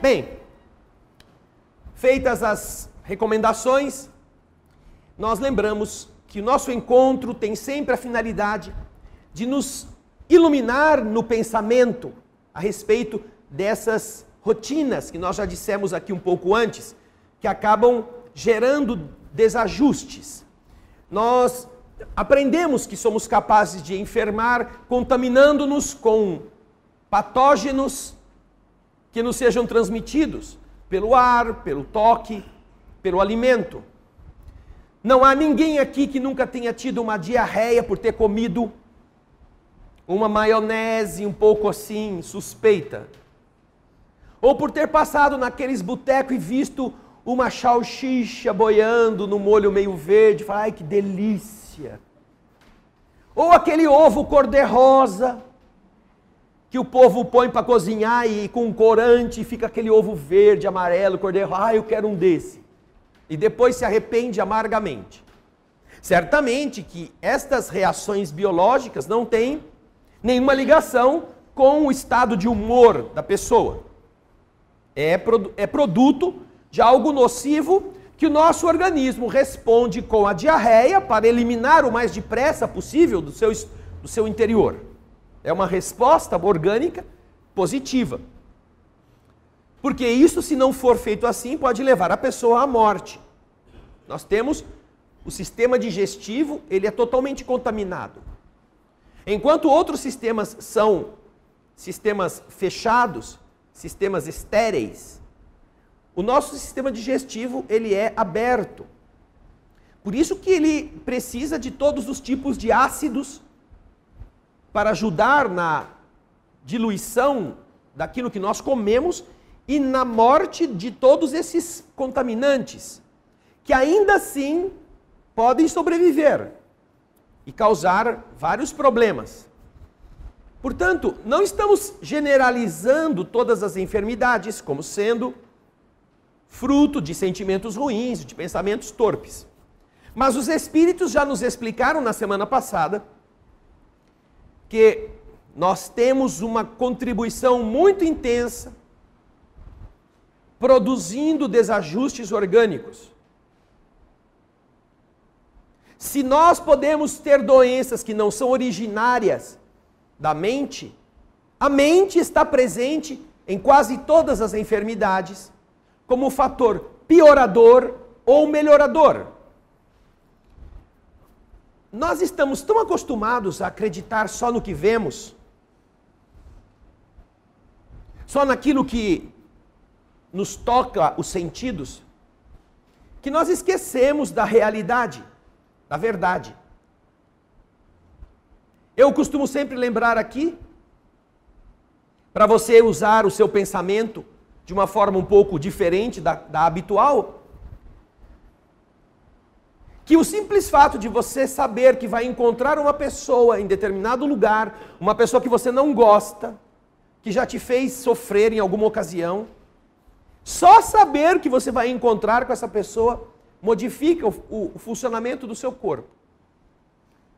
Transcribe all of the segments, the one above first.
Bem, feitas as recomendações, nós lembramos que o nosso encontro tem sempre a finalidade de nos iluminar no pensamento a respeito dessas rotinas que nós já dissemos aqui um pouco antes, que acabam gerando desajustes. Nós aprendemos que somos capazes de enfermar contaminando-nos com patógenos que nos sejam transmitidos pelo ar, pelo toque, pelo alimento. Não há ninguém aqui que nunca tenha tido uma diarreia por ter comido uma maionese um pouco assim suspeita. Ou por ter passado naqueles botecos e visto uma salsicha boiando no molho meio verde, e falar, ai que delícia. Ou aquele ovo cor-de-rosa que o povo põe para cozinhar e com corante fica aquele ovo verde, amarelo, cor-de-rosa, eu quero um desse. E depois se arrepende amargamente. Certamente que estas reações biológicas não têm nenhuma ligação com o estado de humor da pessoa. É produto de algo nocivo que o nosso organismo responde com a diarreia para eliminar o mais depressa possível do seu interior. É uma resposta orgânica positiva. Porque isso, se não for feito assim, pode levar a pessoa à morte. Nós temos o sistema digestivo, ele é totalmente contaminado. Enquanto outros sistemas são sistemas fechados, sistemas estéreis, o nosso sistema digestivo, ele é aberto. Por isso que ele precisa de todos os tipos de ácidos para ajudar na diluição daquilo que nós comemos e na morte de todos esses contaminantes, que ainda assim podem sobreviver e causar vários problemas. Portanto, não estamos generalizando todas as enfermidades como sendo fruto de sentimentos ruins, de pensamentos torpes. Mas os espíritos já nos explicaram na semana passada que nós temos uma contribuição muito intensa produzindo desajustes orgânicos. Se nós podemos ter doenças que não são originárias da mente, a mente está presente em quase todas as enfermidades como fator piorador ou melhorador. Nós estamos tão acostumados a acreditar só no que vemos, só naquilo que nos toca os sentidos, que nós esquecemos da realidade, da verdade. Eu costumo sempre lembrar aqui, para você usar o seu pensamento de uma forma um pouco diferente da habitual, que o simples fato de você saber que vai encontrar uma pessoa em determinado lugar, uma pessoa que você não gosta, que já te fez sofrer em alguma ocasião, só saber que você vai encontrar com essa pessoa modifica o funcionamento do seu corpo.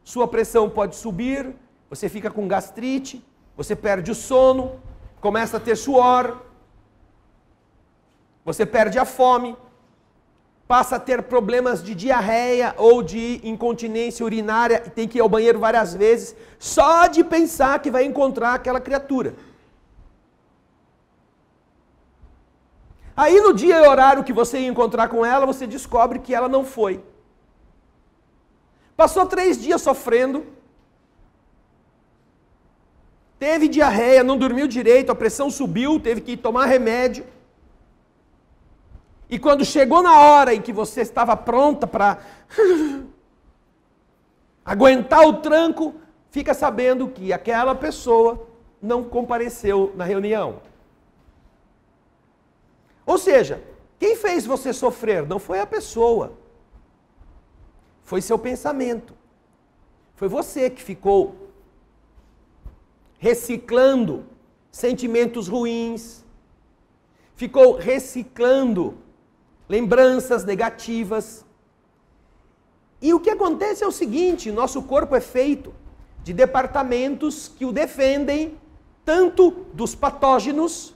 Sua pressão pode subir, você fica com gastrite, você perde o sono, começa a ter suor, você perde a fome, passa a ter problemas de diarreia ou de incontinência urinária e tem que ir ao banheiro várias vezes, só de pensar que vai encontrar aquela criatura. Aí no dia e horário que você ia encontrar com ela, você descobre que ela não foi. Passou 3 dias sofrendo, teve diarreia, não dormiu direito, a pressão subiu, teve que tomar remédio. E quando chegou na hora em que você estava pronta para aguentar o tranco, fica sabendo que aquela pessoa não compareceu na reunião. Ou seja, quem fez você sofrer não foi a pessoa, foi seu pensamento. Foi você que ficou reciclando sentimentos ruins, ficou reciclando lembranças negativas. E o que acontece é o seguinte, nosso corpo é feito de departamentos que o defendem tanto dos patógenos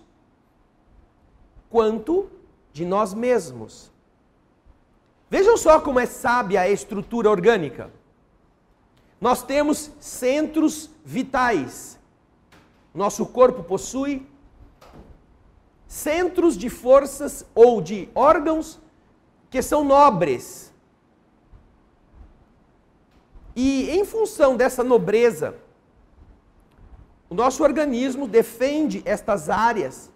quanto de nós mesmos. Vejam só como é sábia a estrutura orgânica. Nós temos centros vitais. Nosso corpo possui centros de forças ou de órgãos que são nobres. E em função dessa nobreza, o nosso organismo defende estas áreas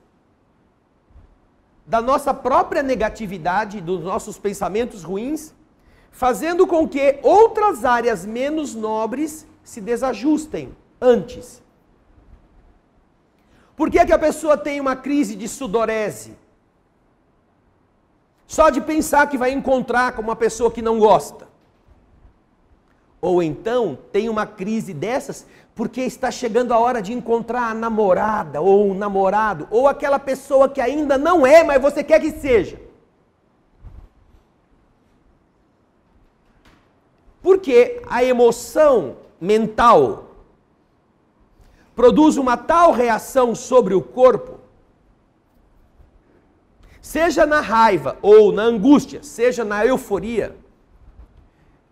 da nossa própria negatividade, dos nossos pensamentos ruins, fazendo com que outras áreas menos nobres se desajustem antes. Por que é que a pessoa tem uma crise de sudorese? Só de pensar que vai encontrar com uma pessoa que não gosta. Ou então tem uma crise dessas porque está chegando a hora de encontrar a namorada ou o namorado, ou aquela pessoa que ainda não é, mas você quer que seja. Porque a emoção mental produz uma tal reação sobre o corpo, seja na raiva ou na angústia, seja na euforia,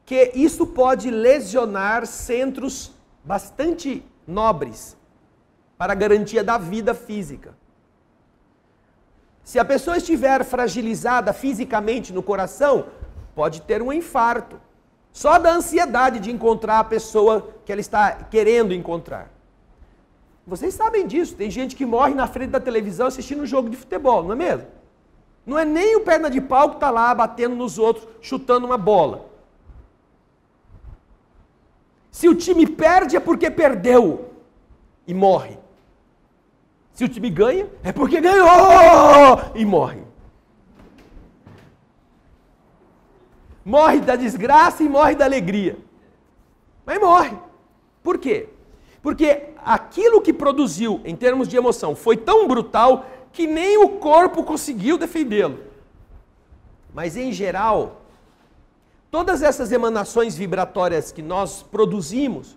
que isso pode lesionar centros bastante nobres para a garantia da vida física. Se a pessoa estiver fragilizada fisicamente no coração, pode ter um infarto. Só da ansiedade de encontrar a pessoa que ela está querendo encontrar. Vocês sabem disso, tem gente que morre na frente da televisão assistindo um jogo de futebol, não é mesmo? Não é nem o perna de pau que está lá batendo nos outros, chutando uma bola. Se o time perde é porque perdeu e morre. Se o time ganha é porque ganhou e morre. Morre da desgraça e morre da alegria. Mas morre. Por quê? Porque aquilo que produziu em termos de emoção foi tão brutal que nem o corpo conseguiu defendê-lo. Mas em geral, todas essas emanações vibratórias que nós produzimos,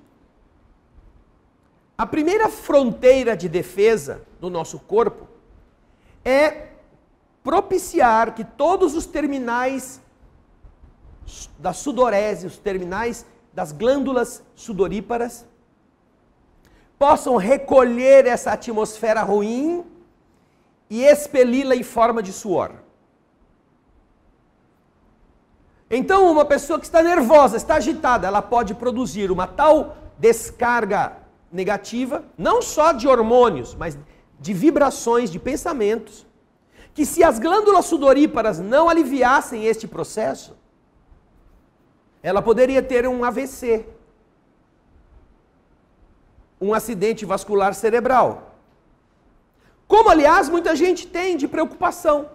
a primeira fronteira de defesa do nosso corpo é propiciar que todos os terminais da sudorese, os terminais das glândulas sudoríparas, possam recolher essa atmosfera ruim e expeli-la em forma de suor. Então, uma pessoa que está nervosa, está agitada, ela pode produzir uma tal descarga negativa, não só de hormônios, mas de vibrações, de pensamentos, que se as glândulas sudoríparas não aliviassem este processo, ela poderia ter um AVC, um acidente vascular cerebral. Como, aliás, muita gente tem de preocupação.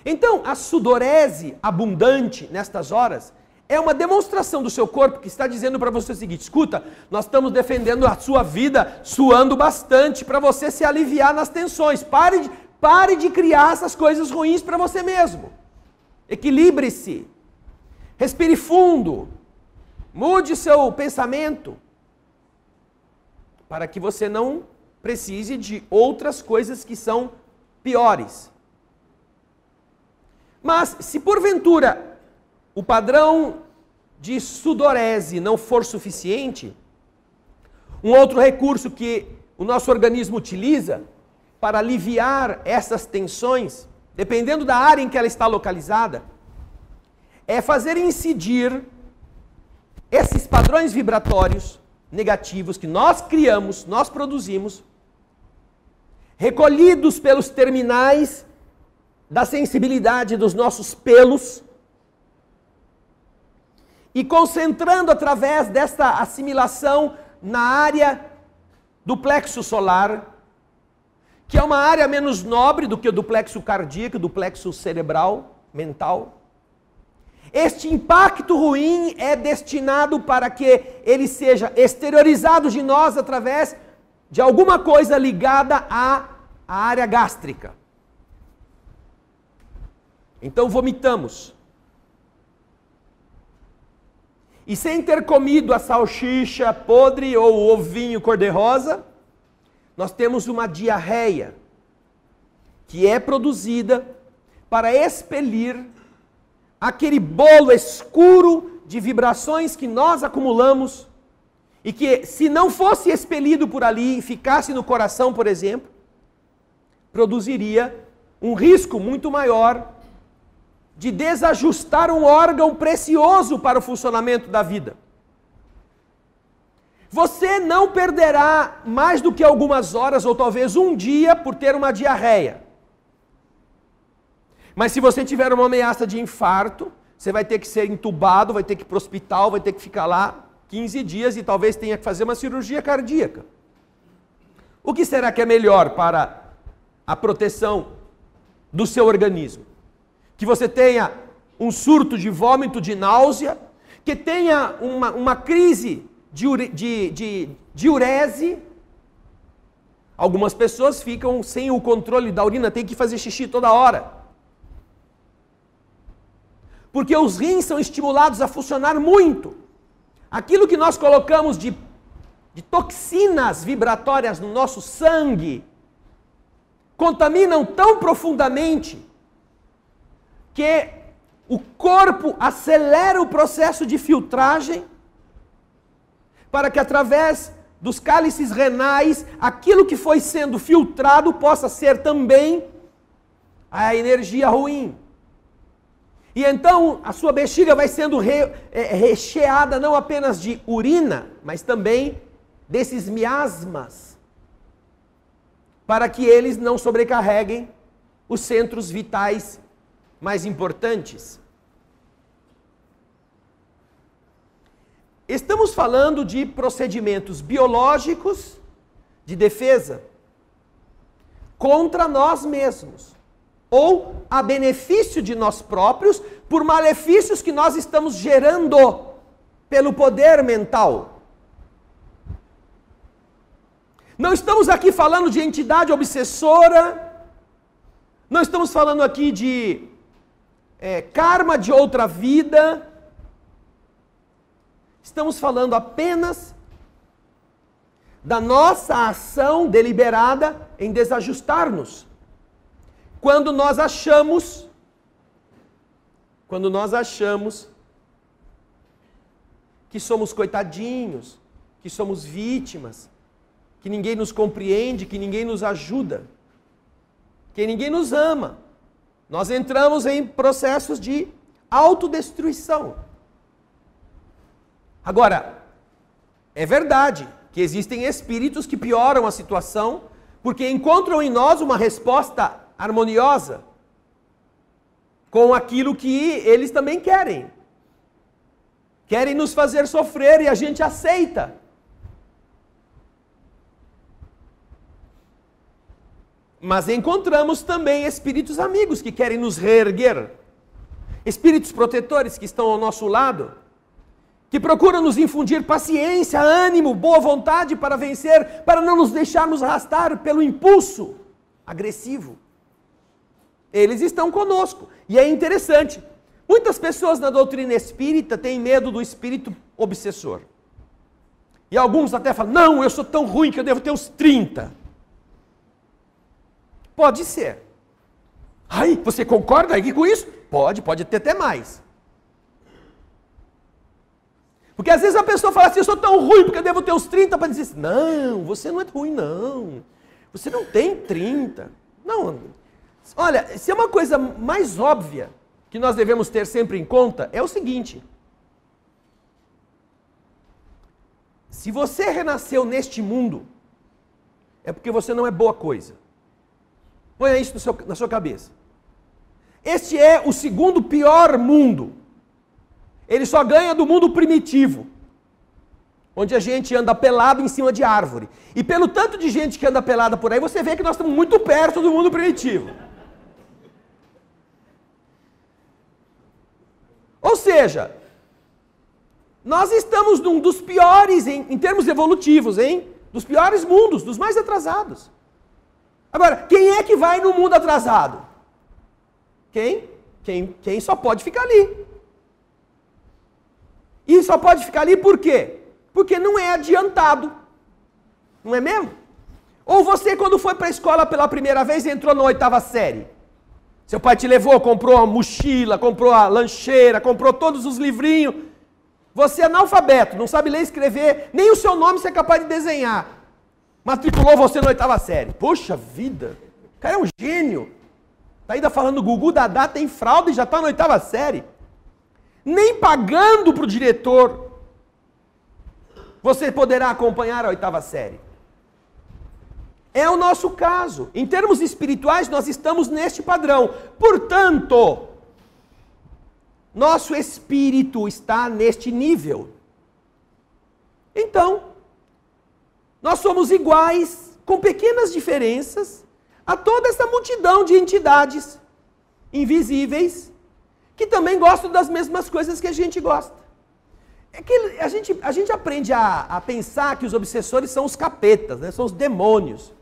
Então, a sudorese abundante nestas horas é uma demonstração do seu corpo que está dizendo para você o seguinte: escuta, nós estamos defendendo a sua vida suando bastante para você se aliviar nas tensões. Pare de criar essas coisas ruins para você mesmo. Equilibre-se. Respire fundo. Mude seu pensamento para que você não precise de outras coisas que são piores. Mas, se porventura o padrão de sudorese não for suficiente, um outro recurso que o nosso organismo utiliza para aliviar essas tensões, dependendo da área em que ela está localizada, é fazer incidir esses padrões vibratórios negativos que nós criamos, nós produzimos, recolhidos pelos terminais da sensibilidade dos nossos pelos, e concentrando através desta assimilação na área do plexo solar, que é uma área menos nobre do que o do plexo cardíaco, do plexo cerebral, mental. Este impacto ruim é destinado para que ele seja exteriorizado de nós através de alguma coisa ligada à área gástrica. Então vomitamos. E sem ter comido a salsicha podre ou o ovinho cor-de-rosa, nós temos uma diarreia que é produzida para expelir aquele bolo escuro de vibrações que nós acumulamos e que, se não fosse expelido por ali e ficasse no coração, por exemplo, produziria um risco muito maior de desajustar um órgão precioso para o funcionamento da vida. Você não perderá mais do que algumas horas ou talvez um dia por ter uma diarreia. Mas se você tiver uma ameaça de infarto, você vai ter que ser entubado, vai ter que ir para o hospital, vai ter que ficar lá 15 dias e talvez tenha que fazer uma cirurgia cardíaca. O que será que é melhor para a proteção do seu organismo? Que você tenha um surto de vômito, de náusea, que tenha uma crise de urese. Algumas pessoas ficam sem o controle da urina, tem que fazer xixi toda hora. Porque os rins são estimulados a funcionar muito. Aquilo que nós colocamos de toxinas vibratórias no nosso sangue contaminam tão profundamente que o corpo acelera o processo de filtragem para que através dos cálices renais aquilo que foi sendo filtrado possa ser também a energia ruim. E então a sua bexiga vai sendo recheada não apenas de urina, mas também desses miasmas, para que eles não sobrecarreguem os centros vitais mais importantes. Estamos falando de procedimentos biológicos de defesa contra nós mesmos, ou a benefício de nós próprios, por malefícios que nós estamos gerando pelo poder mental. Não estamos aqui falando de entidade obsessora, não estamos falando aqui de karma de outra vida, estamos falando apenas da nossa ação deliberada em desajustar-nos. Quando nós achamos que somos coitadinhos, que somos vítimas, que ninguém nos compreende, que ninguém nos ajuda, que ninguém nos ama, nós entramos em processos de autodestruição. Agora, é verdade que existem espíritos que pioram a situação porque encontram em nós uma resposta harmoniosa com aquilo que eles também querem. Querem nos fazer sofrer e a gente aceita. Mas encontramos também espíritos amigos que querem nos reerguer. Espíritos protetores que estão ao nosso lado, que procuram nos infundir paciência, ânimo, boa vontade para vencer, para não nos deixarmos arrastar pelo impulso agressivo. Eles estão conosco. E é interessante, muitas pessoas na doutrina espírita têm medo do espírito obsessor. E alguns até falam, não, eu sou tão ruim que eu devo ter uns 30. Pode ser. Ai, você concorda aqui com isso? Pode ter até mais. Porque às vezes a pessoa fala assim, eu sou tão ruim porque eu devo ter uns 30 para dizer assim, não, você não é ruim não. Você não tem 30. Não. Olha, se é uma coisa mais óbvia que nós devemos ter sempre em conta, é o seguinte. Se você renasceu neste mundo, é porque você não é boa coisa. Ponha isso na sua cabeça. Este é o segundo pior mundo. Ele só ganha do mundo primitivo, onde a gente anda pelado em cima de árvore. E pelo tanto de gente que anda pelada por aí, você vê que nós estamos muito perto do mundo primitivo. Ou seja, nós estamos num dos piores, em termos evolutivos, dos piores mundos, dos mais atrasados. Agora, quem é que vai no mundo atrasado? Quem só pode ficar ali. E só pode ficar ali por quê? Porque não é adiantado. Não é mesmo? Ou você, quando foi para a escola pela primeira vez, entrou na 8ª série. Seu pai te levou, comprou a mochila, comprou a lancheira, comprou todos os livrinhos. Você é analfabeto, não sabe ler e escrever, nem o seu nome você é capaz de desenhar. Matriculou você na 8ª série. Poxa vida, o cara é um gênio. Está ainda falando Gugu Dadá tem fralda e já está na 8ª série. Nem pagando para o diretor você poderá acompanhar a 8ª série. É o nosso caso. Em termos espirituais, nós estamos neste padrão. Portanto, nosso espírito está neste nível. Então, nós somos iguais, com pequenas diferenças, a toda essa multidão de entidades invisíveis que também gostam das mesmas coisas que a gente gosta. É que a gente aprende a pensar que os obsessores são os capetas, né? São os demônios.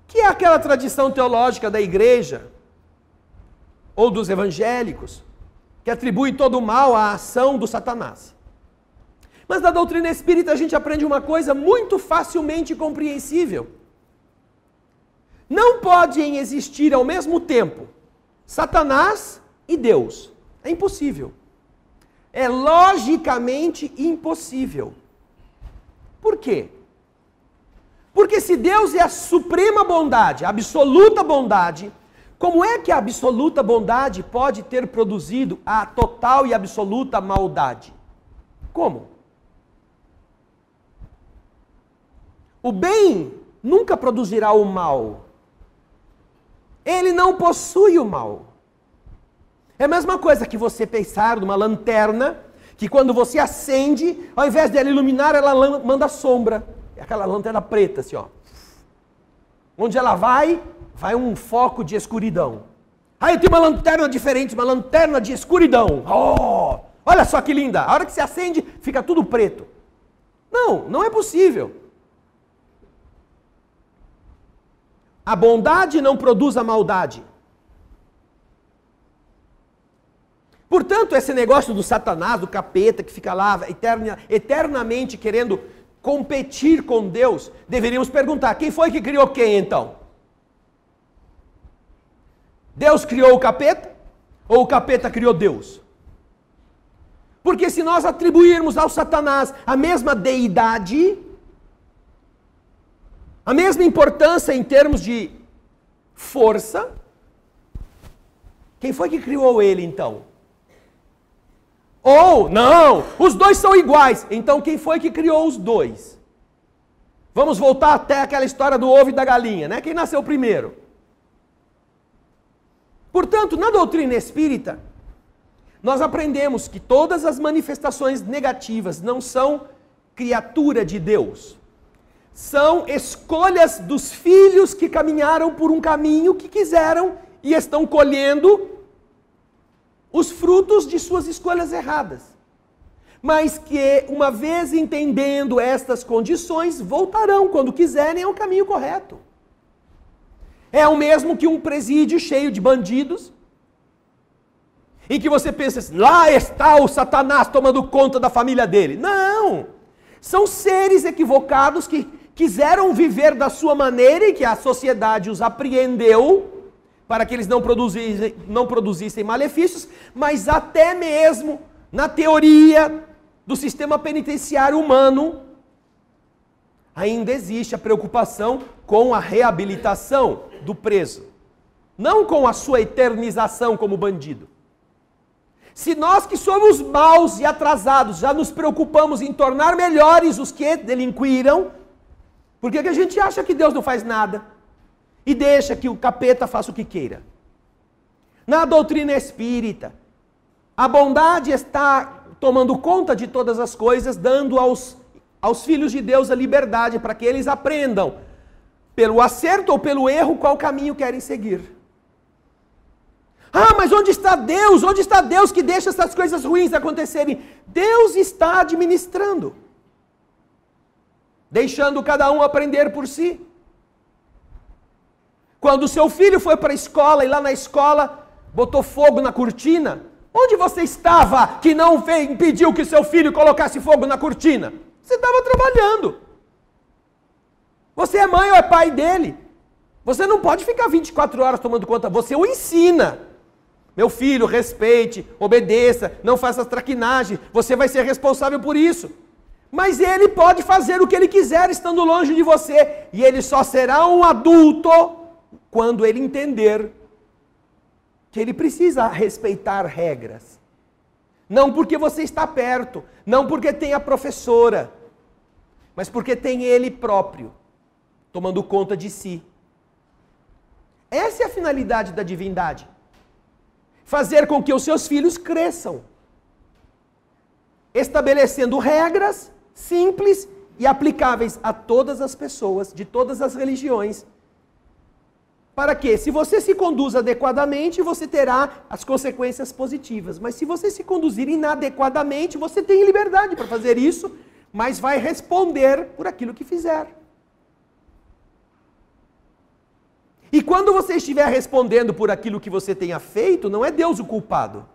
Que é aquela tradição teológica da igreja, ou dos evangélicos, que atribui todo o mal à ação do Satanás. Mas na doutrina espírita a gente aprende uma coisa muito facilmente compreensível. Não podem existir ao mesmo tempo Satanás e Deus. É impossível. É logicamente impossível. Por quê? Porque se Deus é a suprema bondade, a absoluta bondade, como é que a absoluta bondade pode ter produzido a total e absoluta maldade? Como? O bem nunca produzirá o mal. Ele não possui o mal. É a mesma coisa que você pensar numa lanterna, que quando você acende, ao invés de ela iluminar, ela manda sombra. É aquela lanterna preta, assim, ó. Onde ela vai um foco de escuridão. Aí tem uma lanterna diferente, uma lanterna de escuridão. Oh, olha só que linda. A hora que se acende, fica tudo preto. Não, não é possível. A bondade não produz a maldade. Portanto, esse negócio do Satanás, do capeta, que fica lá eternamente querendo competir com Deus, deveríamos perguntar, quem foi que criou quem então? Deus criou o capeta? Ou o capeta criou Deus? Porque se nós atribuirmos ao Satanás a mesma deidade, a mesma importância em termos de força, quem foi que criou ele então? Ou, não, os dois são iguais. Então quem foi que criou os dois? Vamos voltar até aquela história do ovo e da galinha, né? Quem nasceu primeiro? Portanto, na doutrina espírita, nós aprendemos que todas as manifestações negativas não são criatura de Deus. São escolhas dos filhos que caminharam por um caminho que quiseram e estão colhendo os frutos de suas escolhas erradas. Mas que, uma vez entendendo estas condições, voltarão, quando quiserem, ao caminho correto. É o mesmo que um presídio cheio de bandidos, em que você pensa assim, lá está o Satanás tomando conta da família dele. Não! São seres equivocados que quiseram viver da sua maneira e que a sociedade os apreendeu para que eles não produzissem malefícios, mas até mesmo na teoria do sistema penitenciário humano, ainda existe a preocupação com a reabilitação do preso, não com a sua eternização como bandido. Se nós que somos maus e atrasados já nos preocupamos em tornar melhores os que delinquiram, por que a gente acha que Deus não faz nada? E deixa que o capeta faça o que queira. Na doutrina espírita, a bondade está tomando conta de todas as coisas, dando aos filhos de Deus a liberdade para que eles aprendam, pelo acerto ou pelo erro, qual caminho querem seguir. Ah, mas onde está Deus? Onde está Deus que deixa essas coisas ruins acontecerem? Deus está administrando, deixando cada um aprender por si. Quando o seu filho foi para a escola e lá na escola botou fogo na cortina, onde você estava que não impediu que seu filho colocasse fogo na cortina? Você estava trabalhando. Você é mãe ou é pai dele. Você não pode ficar 24 horas tomando conta, você o ensina. Meu filho, respeite, obedeça, não faça traquinagem, você vai ser responsável por isso. Mas ele pode fazer o que ele quiser estando longe de você. E ele só será um adulto quando ele entender que ele precisa respeitar regras. Não porque você está perto, não porque tem a professora, mas porque tem ele próprio, tomando conta de si. Essa é a finalidade da divindade. Fazer com que os seus filhos cresçam, estabelecendo regras simples e aplicáveis a todas as pessoas, de todas as religiões. Para que, se você se conduz adequadamente, você terá as consequências positivas. Mas se você se conduzir inadequadamente, você tem liberdade para fazer isso, mas vai responder por aquilo que fizer. E quando você estiver respondendo por aquilo que você tenha feito, não é Deus o culpado.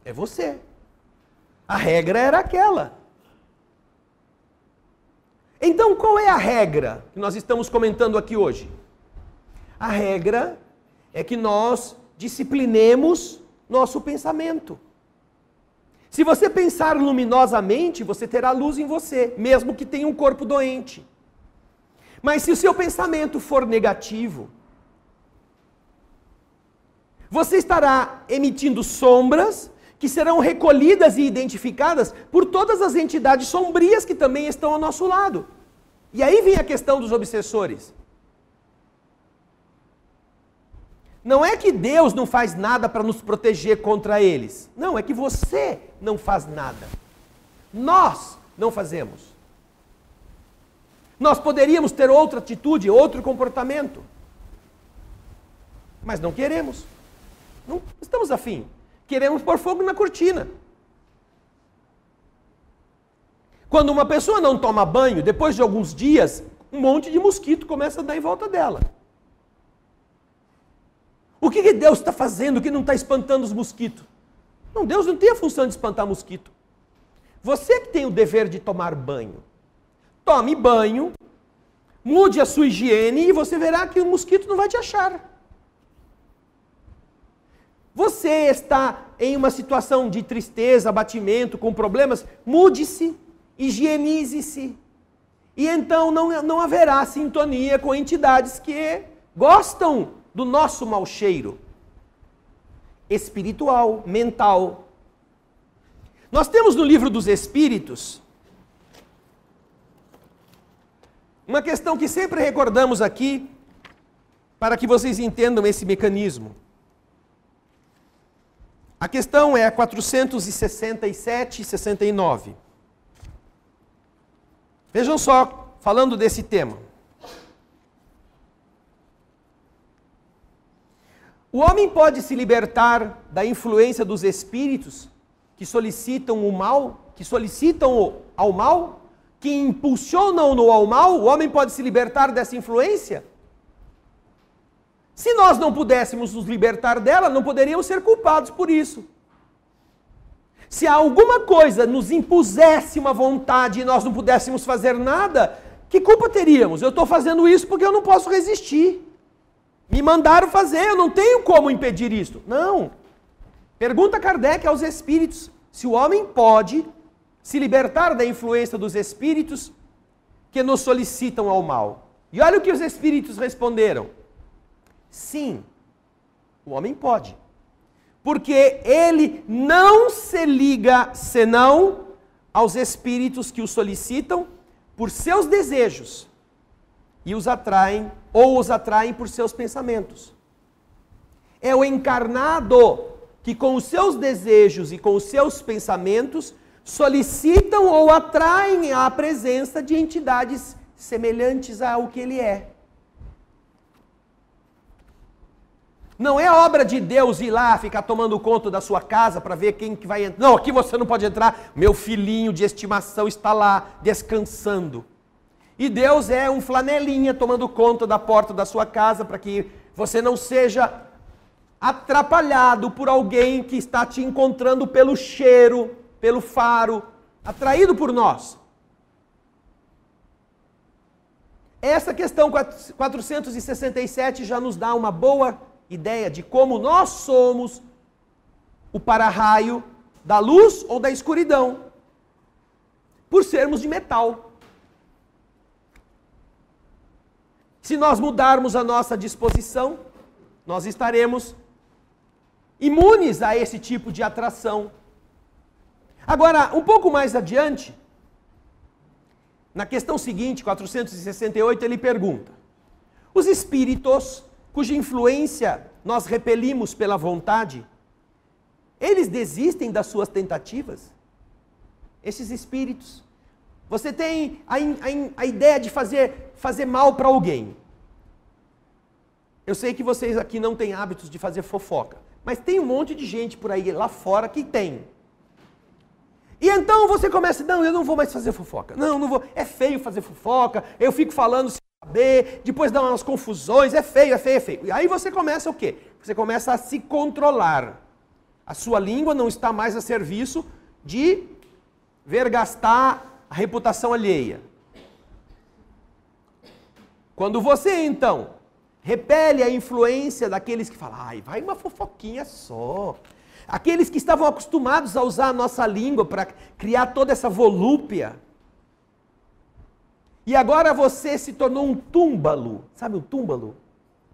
É você. A regra era aquela. Então, qual é a regra que nós estamos comentando aqui hoje? A regra é que nós disciplinemos nosso pensamento. Se você pensar luminosamente, você terá luz em você, mesmo que tenha um corpo doente. Mas se o seu pensamento for negativo, você estará emitindo sombras que serão recolhidas e identificadas por todas as entidades sombrias que também estão ao nosso lado. E aí vem a questão dos obsessores. Não é que Deus não faz nada para nos proteger contra eles. Não, é que você não faz nada. Nós não fazemos. Nós poderíamos ter outra atitude, outro comportamento. Mas não queremos. Não estamos afim. Queremos pôr fogo na cortina. Quando uma pessoa não toma banho, depois de alguns dias, um monte de mosquito começa a dar em volta dela. O que Deus está fazendo que não está espantando os mosquitos? Não, Deus não tem a função de espantar mosquito. Você que tem o dever de tomar banho. Tome banho, mude a sua higiene e você verá que o mosquito não vai te achar. Você está em uma situação de tristeza, abatimento, com problemas, mude-se, higienize-se. E então não haverá sintonia com entidades que gostam do nosso mau cheiro espiritual, mental. Nós temos no livro dos Espíritos uma questão que sempre recordamos aqui, para que vocês entendam esse mecanismo. A questão é a 467 e 69. Vejam só, falando desse tema. O homem pode se libertar da influência dos espíritos que solicitam o mal, que solicitam ao mal, que impulsionam-no ao mal? O homem pode se libertar dessa influência? Se nós não pudéssemos nos libertar dela, não poderíamos ser culpados por isso. Se alguma coisa nos impusesse uma vontade e nós não pudéssemos fazer nada, que culpa teríamos? Eu estou fazendo isso porque eu não posso resistir. Me mandaram fazer, eu não tenho como impedir isso. Não. Pergunta Kardec aos espíritos se o homem pode se libertar da influência dos espíritos que nos solicitam ao mal. E olha o que os espíritos responderam. Sim, o homem pode. Porque ele não se liga senão aos espíritos que o solicitam por seus desejos e os atraem, ou os atraem por seus pensamentos. É o encarnado que com os seus desejos e com os seus pensamentos solicitam ou atraem a presença de entidades semelhantes ao que ele é. Não é obra de Deus ir lá ficar tomando conta da sua casa para ver quem que vai entrar. Não, aqui você não pode entrar. Meu filhinho de estimação está lá descansando. E Deus é um flanelinha tomando conta da porta da sua casa para que você não seja atrapalhado por alguém que está te encontrando pelo cheiro, pelo faro, atraído por nós. Essa questão 467 já nos dá uma boa ideia de como nós somos o para-raio da luz ou da escuridão, por sermos de metal. Se nós mudarmos a nossa disposição, nós estaremos imunes a esse tipo de atração. Agora, um pouco mais adiante, na questão seguinte, 468, ele pergunta: os espíritos cuja influência nós repelimos pela vontade, eles desistem das suas tentativas? Esses espíritos. Você tem a ideia de fazer mal para alguém. Eu sei que vocês aqui não têm hábitos de fazer fofoca, mas tem um monte de gente por aí lá fora que tem. E então você começa, não, eu não vou mais fazer fofoca. Não vou, é feio fazer fofoca, eu fico falando sem saber, depois dá umas confusões, é feio. E aí você começa o quê? Você começa a se controlar. A sua língua não está mais a serviço de vergastar a reputação alheia. Quando você, então, repele a influência daqueles que falam, ai, vai uma fofoquinha só. Aqueles que estavam acostumados a usar a nossa língua para criar toda essa volúpia. E agora você se tornou um túmbalo. Sabe um túmbalo?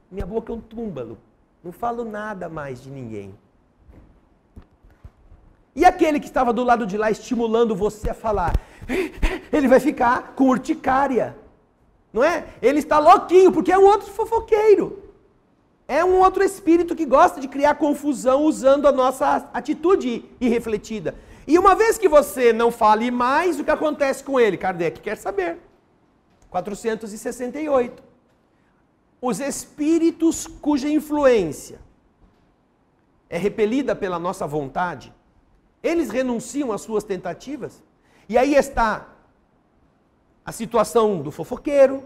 Minha boca é um túmbalo. Não falo nada mais de ninguém. E aquele que estava do lado de lá estimulando você a falar, ele vai ficar com urticária, não é? Ele está louquinho, porque é um outro fofoqueiro. É um outro espírito que gosta de criar confusão usando a nossa atitude irrefletida. E uma vez que você não fale mais, o que acontece com ele? Kardec quer saber. 468. Os espíritos cuja influência é repelida pela nossa vontade, eles renunciam às suas tentativas? E aí está a situação do fofoqueiro,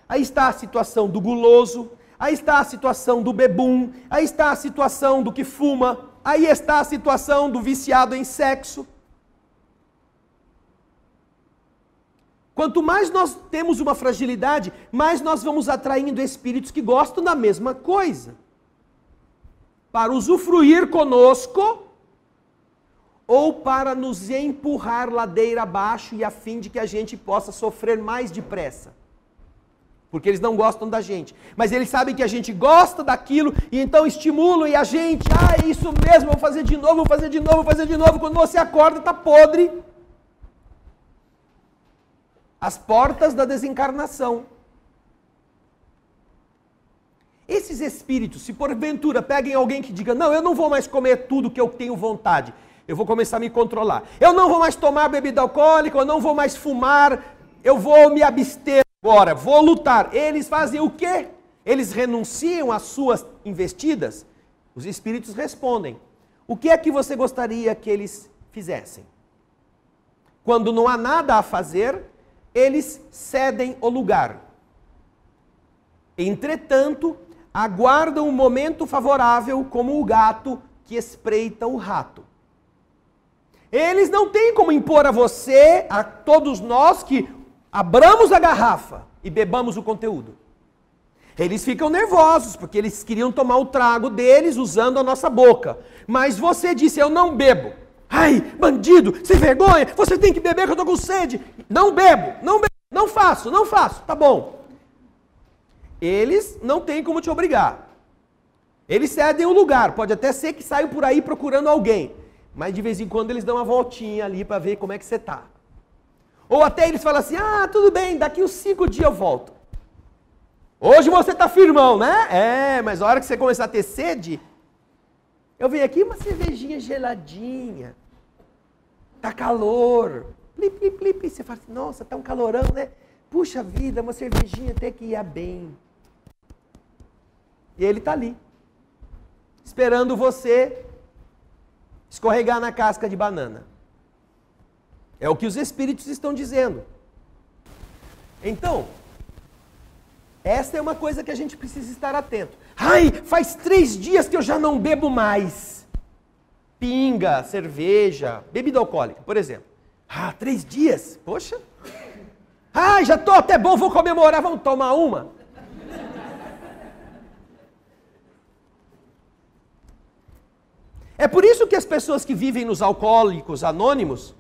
aí está a situação do guloso, aí está a situação do bebum, aí está a situação do que fuma, aí está a situação do viciado em sexo. Quanto mais nós temos uma fragilidade, mais nós vamos atraindo espíritos que gostam da mesma coisa, para usufruir conosco, ou para nos empurrar ladeira abaixo e a fim de que a gente possa sofrer mais depressa. Porque eles não gostam da gente. Mas eles sabem que a gente gosta daquilo e então estimulam e a gente, é isso mesmo, vou fazer de novo, vou fazer de novo, vou fazer de novo. Quando você acorda, está podre. As portas da desencarnação. Esses espíritos, se porventura peguem alguém que diga, não, eu não vou mais comer tudo que eu tenho vontade. Eu vou começar a me controlar. Eu não vou mais tomar bebida alcoólica, eu não vou mais fumar, eu vou me abster agora, vou lutar. Eles fazem o quê? Eles renunciam às suas investidas? Os espíritos respondem. O que é que você gostaria que eles fizessem? Quando não há nada a fazer, eles cedem o lugar. Entretanto, aguardam um momento favorável como o gato que espreita o rato. Eles não têm como impor a você, a todos nós, que abramos a garrafa e bebamos o conteúdo. Eles ficam nervosos, porque eles queriam tomar o trago deles usando a nossa boca. Mas você disse, eu não bebo. Ai, bandido, sem vergonha, você tem que beber que eu estou com sede. Não bebo, não faço, tá bom. Eles não têm como te obrigar. Eles cedem o lugar, pode até ser que saiam por aí procurando alguém. Mas de vez em quando eles dão uma voltinha ali para ver como é que você está. Ou até eles falam assim, tudo bem, daqui uns 5 dias eu volto. Hoje você está firmão, né? Mas a hora que você começar a ter sede, eu venho aqui uma cervejinha geladinha. Tá calor. Plip, plip, plip. Você fala assim, nossa, tá um calorão, né? Puxa vida, uma cervejinha até que ia bem. E ele está ali, esperando você escorregar na casca de banana. É o que os espíritos estão dizendo. Então, esta é uma coisa que a gente precisa estar atento. Ai, faz 3 dias que eu já não bebo mais. Pinga, cerveja, bebida alcoólica, por exemplo. 3 dias? Poxa. Ah, já estou até bom, vou comemorar, vamos tomar uma. É por isso que as pessoas que vivem nos alcoólicos anônimos,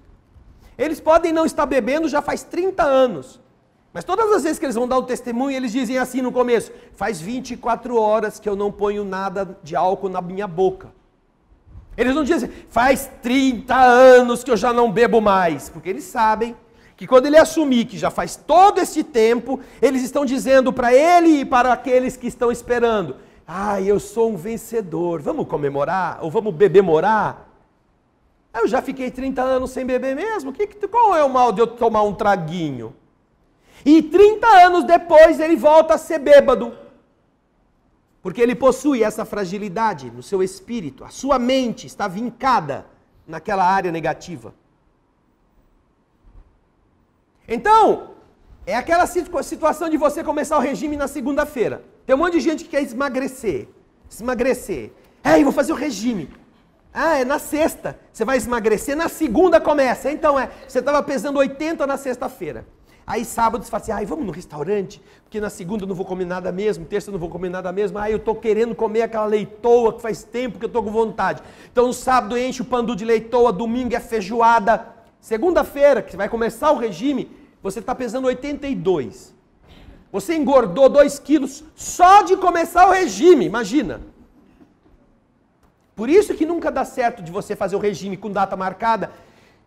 eles podem não estar bebendo já faz 30 anos. Mas todas as vezes que eles vão dar o testemunho, eles dizem assim no começo: faz 24 horas que eu não ponho nada de álcool na minha boca. Eles não dizem, faz 30 anos que eu já não bebo mais. Porque eles sabem que quando ele assumir que já faz todo esse tempo, eles estão dizendo para ele e para aqueles que estão esperando: ah, eu sou um vencedor, vamos comemorar? Ou vamos bebemorar? Eu já fiquei 30 anos sem beber mesmo, qual é o mal de eu tomar um traguinho? E 30 anos depois ele volta a ser bêbado. Porque ele possui essa fragilidade no seu espírito. A sua mente está vincada naquela área negativa. Então, é aquela situação de você começar o regime na segunda-feira. Tem um monte de gente que quer emagrecer. Ei, vou fazer o regime. Ah, é na sexta. Você vai emagrecer, na segunda começa. Então você estava pesando 80 na sexta-feira. Aí sábado você fala assim, vamos no restaurante, porque na segunda eu não vou comer nada mesmo, terça eu não vou comer nada mesmo, eu estou querendo comer aquela leitoa que faz tempo que eu estou com vontade. Então no sábado enche o pandu de leitoa, domingo é feijoada. Segunda-feira, que vai começar o regime, você está pesando 82. Você engordou 2 quilos só de começar o regime, imagina. Por isso que nunca dá certo de você fazer o regime com data marcada,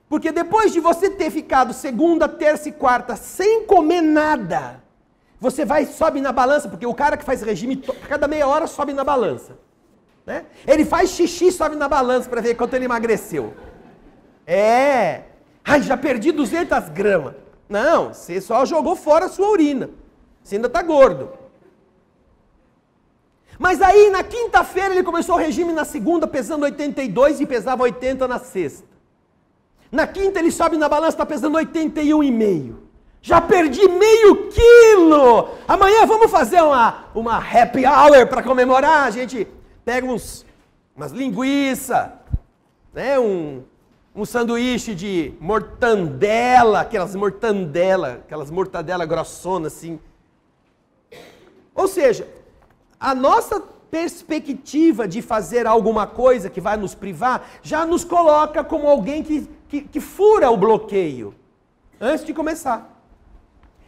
porque depois de você ter ficado segunda, terça e quarta sem comer nada, você sobe na balança, porque o cara que faz regime, a cada meia hora sobe na balança. Né? Ele faz xixi e sobe na balança para ver quanto ele emagreceu. Já perdi 200 gramas. Não, você só jogou fora a sua urina. Você ainda está gordo. Mas aí na quinta-feira ele começou o regime, na segunda pesando 82 e pesava 80 na sexta. Na quinta ele sobe na balança, está pesando 81,5. Já perdi meio quilo! Amanhã vamos fazer uma happy hour para comemorar. A gente pega umas linguiças, né? um sanduíche de mortandela, aquelas mortadela grossonas assim. Ou seja, a nossa perspectiva de fazer alguma coisa que vai nos privar já nos coloca como alguém que fura o bloqueio antes de começar.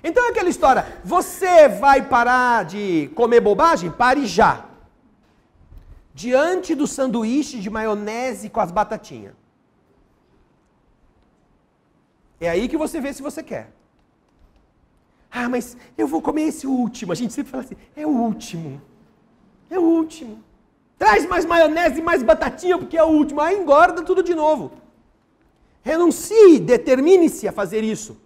Então é aquela história, você vai parar de comer bobagem? Pare já. Diante do sanduíche de maionese com as batatinhas. É aí que você vê se você quer. Mas eu vou comer esse último. A gente sempre fala assim, é o último. É o último. Traz mais maionese e mais batatinha, porque é o último. Aí engorda tudo de novo. Renuncie, determine-se a fazer isso.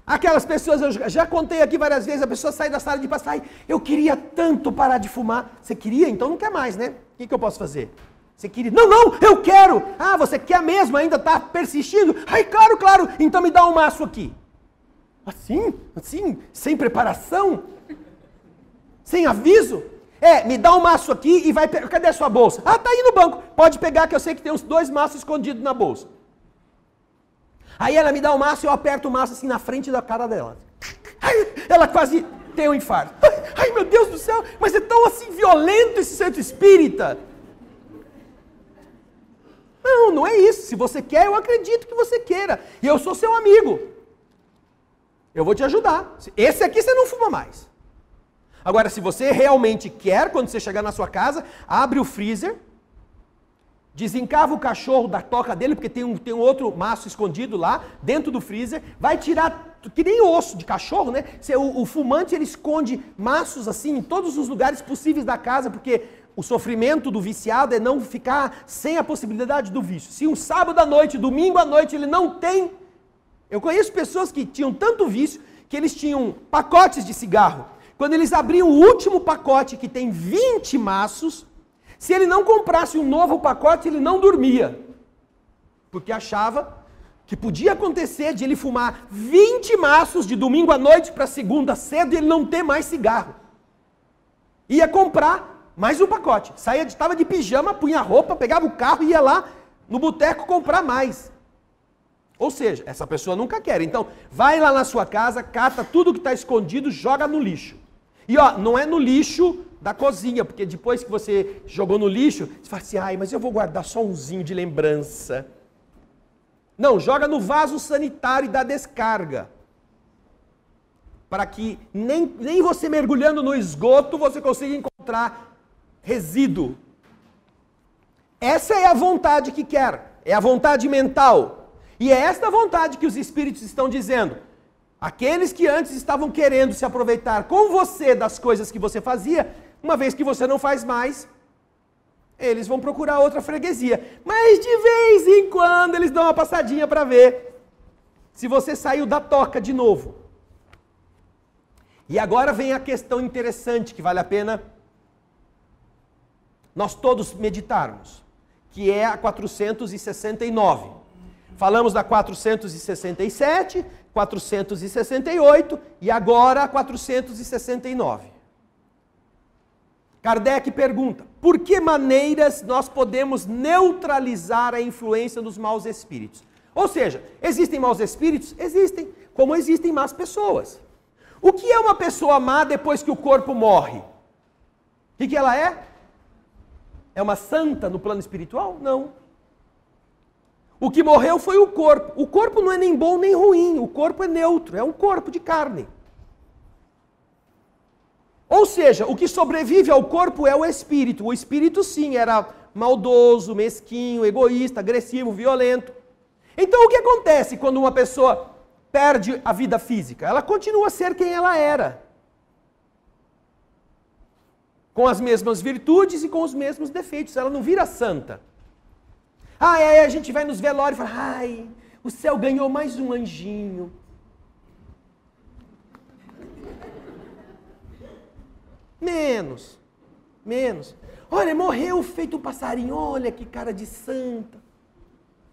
Aquelas pessoas, eu já contei aqui várias vezes, a pessoa sai da sala de passagem, eu queria tanto parar de fumar. Você queria? Então não quer mais, né? O que eu posso fazer? Você queria? Não, eu quero! Você quer mesmo? Ainda está persistindo? Claro, então me dá um maço aqui. Assim? Sem preparação? Sem aviso? Me dá um maço aqui e vai... Cadê a sua bolsa? Tá aí no banco. Pode pegar que eu sei que tem uns 2 maços escondidos na bolsa. Aí ela me dá o maço e eu aperto o maço assim na frente da cara dela. Ela quase tem um infarto. Meu Deus do céu, mas é tão assim violento esse centro espírita. Não é isso. Se você quer, eu acredito que você queira. E eu sou seu amigo. Eu vou te ajudar. Esse aqui você não fuma mais. Agora, se você realmente quer, quando você chegar na sua casa, abre o freezer, desencava o cachorro da toca dele, porque tem um outro maço escondido lá, dentro do freezer, vai tirar, que nem osso de cachorro, né? O fumante, ele esconde maços assim em todos os lugares possíveis da casa, porque o sofrimento do viciado é não ficar sem a possibilidade do vício. Se um sábado à noite, domingo à noite, ele não tem... Eu conheço pessoas que tinham tanto vício, que eles tinham pacotes de cigarro. Quando eles abriam o último pacote, que tem 20 maços, se ele não comprasse um novo pacote, ele não dormia. Porque achava que podia acontecer de ele fumar 20 maços de domingo à noite para segunda cedo e ele não ter mais cigarro. Ia comprar mais um pacote. Estava de pijama, punha a roupa, pegava o carro e ia lá no boteco comprar mais. Ou seja, essa pessoa nunca quer. Então, vai lá na sua casa, cata tudo que está escondido, joga no lixo. E ó, não é no lixo da cozinha, porque depois que você jogou no lixo, você fala assim, ai, mas eu vou guardar só umzinho de lembrança. Não, joga no vaso sanitário e dá descarga. Para que nem você mergulhando no esgoto, você consiga encontrar resíduo. Essa é a vontade que quer, é a vontade mental. E é esta vontade que os espíritos estão dizendo. Aqueles que antes estavam querendo se aproveitar com você das coisas que você fazia, uma vez que você não faz mais, eles vão procurar outra freguesia. Mas de vez em quando eles dão uma passadinha para ver se você saiu da toca de novo. E agora vem a questão interessante que vale a pena nós todos meditarmos, que é a 469. Falamos da 467, 468 e agora a 469. Kardec pergunta, por que maneiras nós podemos neutralizar a influência dos maus espíritos? Ou seja, existem maus espíritos? Existem, como existem más pessoas. O que é uma pessoa má depois que o corpo morre? O que ela é? É uma santa no plano espiritual? Não. O que morreu foi o corpo. O corpo não é nem bom nem ruim, o corpo é neutro, é um corpo de carne. Ou seja, o que sobrevive ao corpo é o espírito. O espírito sim era maldoso, mesquinho, egoísta, agressivo, violento. Então o que acontece quando uma pessoa perde a vida física? Ela continua a ser quem ela era. Com as mesmas virtudes e com os mesmos defeitos. Ela não vira santa. Aí a gente vai nos velórios e fala, ai, o céu ganhou mais um anjinho. Menos. Olha, morreu feito um passarinho, olha que cara de santa.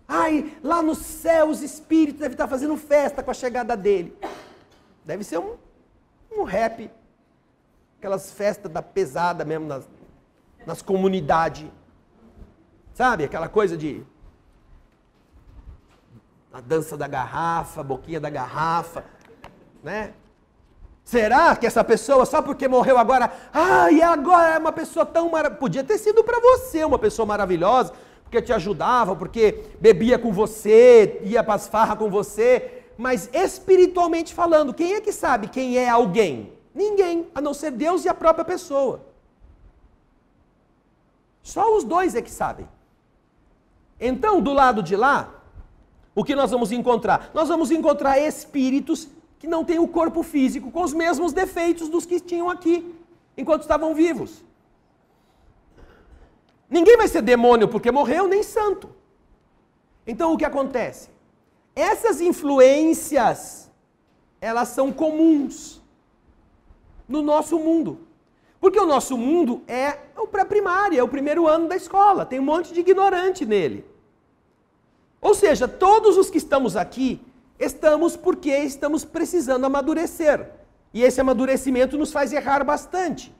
Ai, lá no céu os espíritos devem estar fazendo festa com a chegada dele. Deve ser um rap. Aquelas festas da pesada mesmo nas comunidades. Sabe, aquela coisa de a dança da garrafa, a boquinha da garrafa, né? Será que essa pessoa, só porque morreu agora, e agora é uma pessoa tão maravilhosa, podia ter sido para você uma pessoa maravilhosa, porque te ajudava, porque bebia com você, ia para as farras com você, mas espiritualmente falando, quem é que sabe quem é alguém? Ninguém, a não ser Deus e a própria pessoa. Só os dois é que sabem. Então, do lado de lá, o que nós vamos encontrar? Nós vamos encontrar espíritos que não têm o corpo físico, com os mesmos defeitos dos que tinham aqui, enquanto estavam vivos. Ninguém vai ser demônio porque morreu, nem santo. Então, o que acontece? Essas influências, elas são comuns no nosso mundo. Porque o nosso mundo é o pré-primário, é o primeiro ano da escola, tem um monte de ignorante nele. Ou seja, todos os que estamos aqui, estamos porque estamos precisando amadurecer. E esse amadurecimento nos faz errar bastante,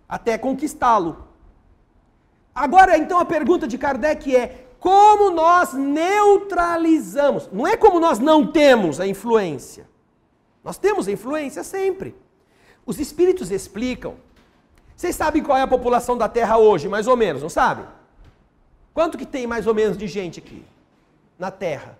até conquistá-lo. Agora, então, a pergunta de Kardec é, como nós neutralizamos? Não é como nós não temos a influência. Nós temos a influência sempre. Os espíritos explicam. Vocês sabem qual é a população da Terra hoje, mais ou menos, não sabem? Quanto que tem mais ou menos de gente aqui na Terra?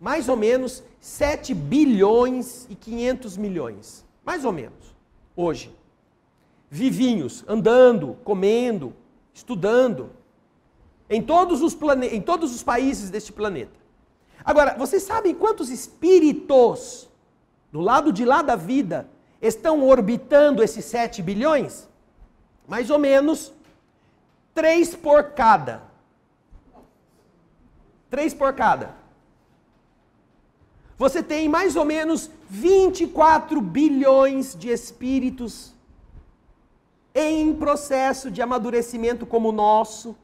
Mais ou menos 7 bilhões e 500 milhões. Mais ou menos, hoje. Vivinhos, andando, comendo, estudando. Em todos os países deste planeta. Agora, vocês sabem quantos espíritos do lado de lá da vida estão orbitando esses 7 bilhões? Mais ou menos 3 por cada. 3 por cada. Você tem mais ou menos 24 bilhões de espíritos em processo de amadurecimento como o nosso,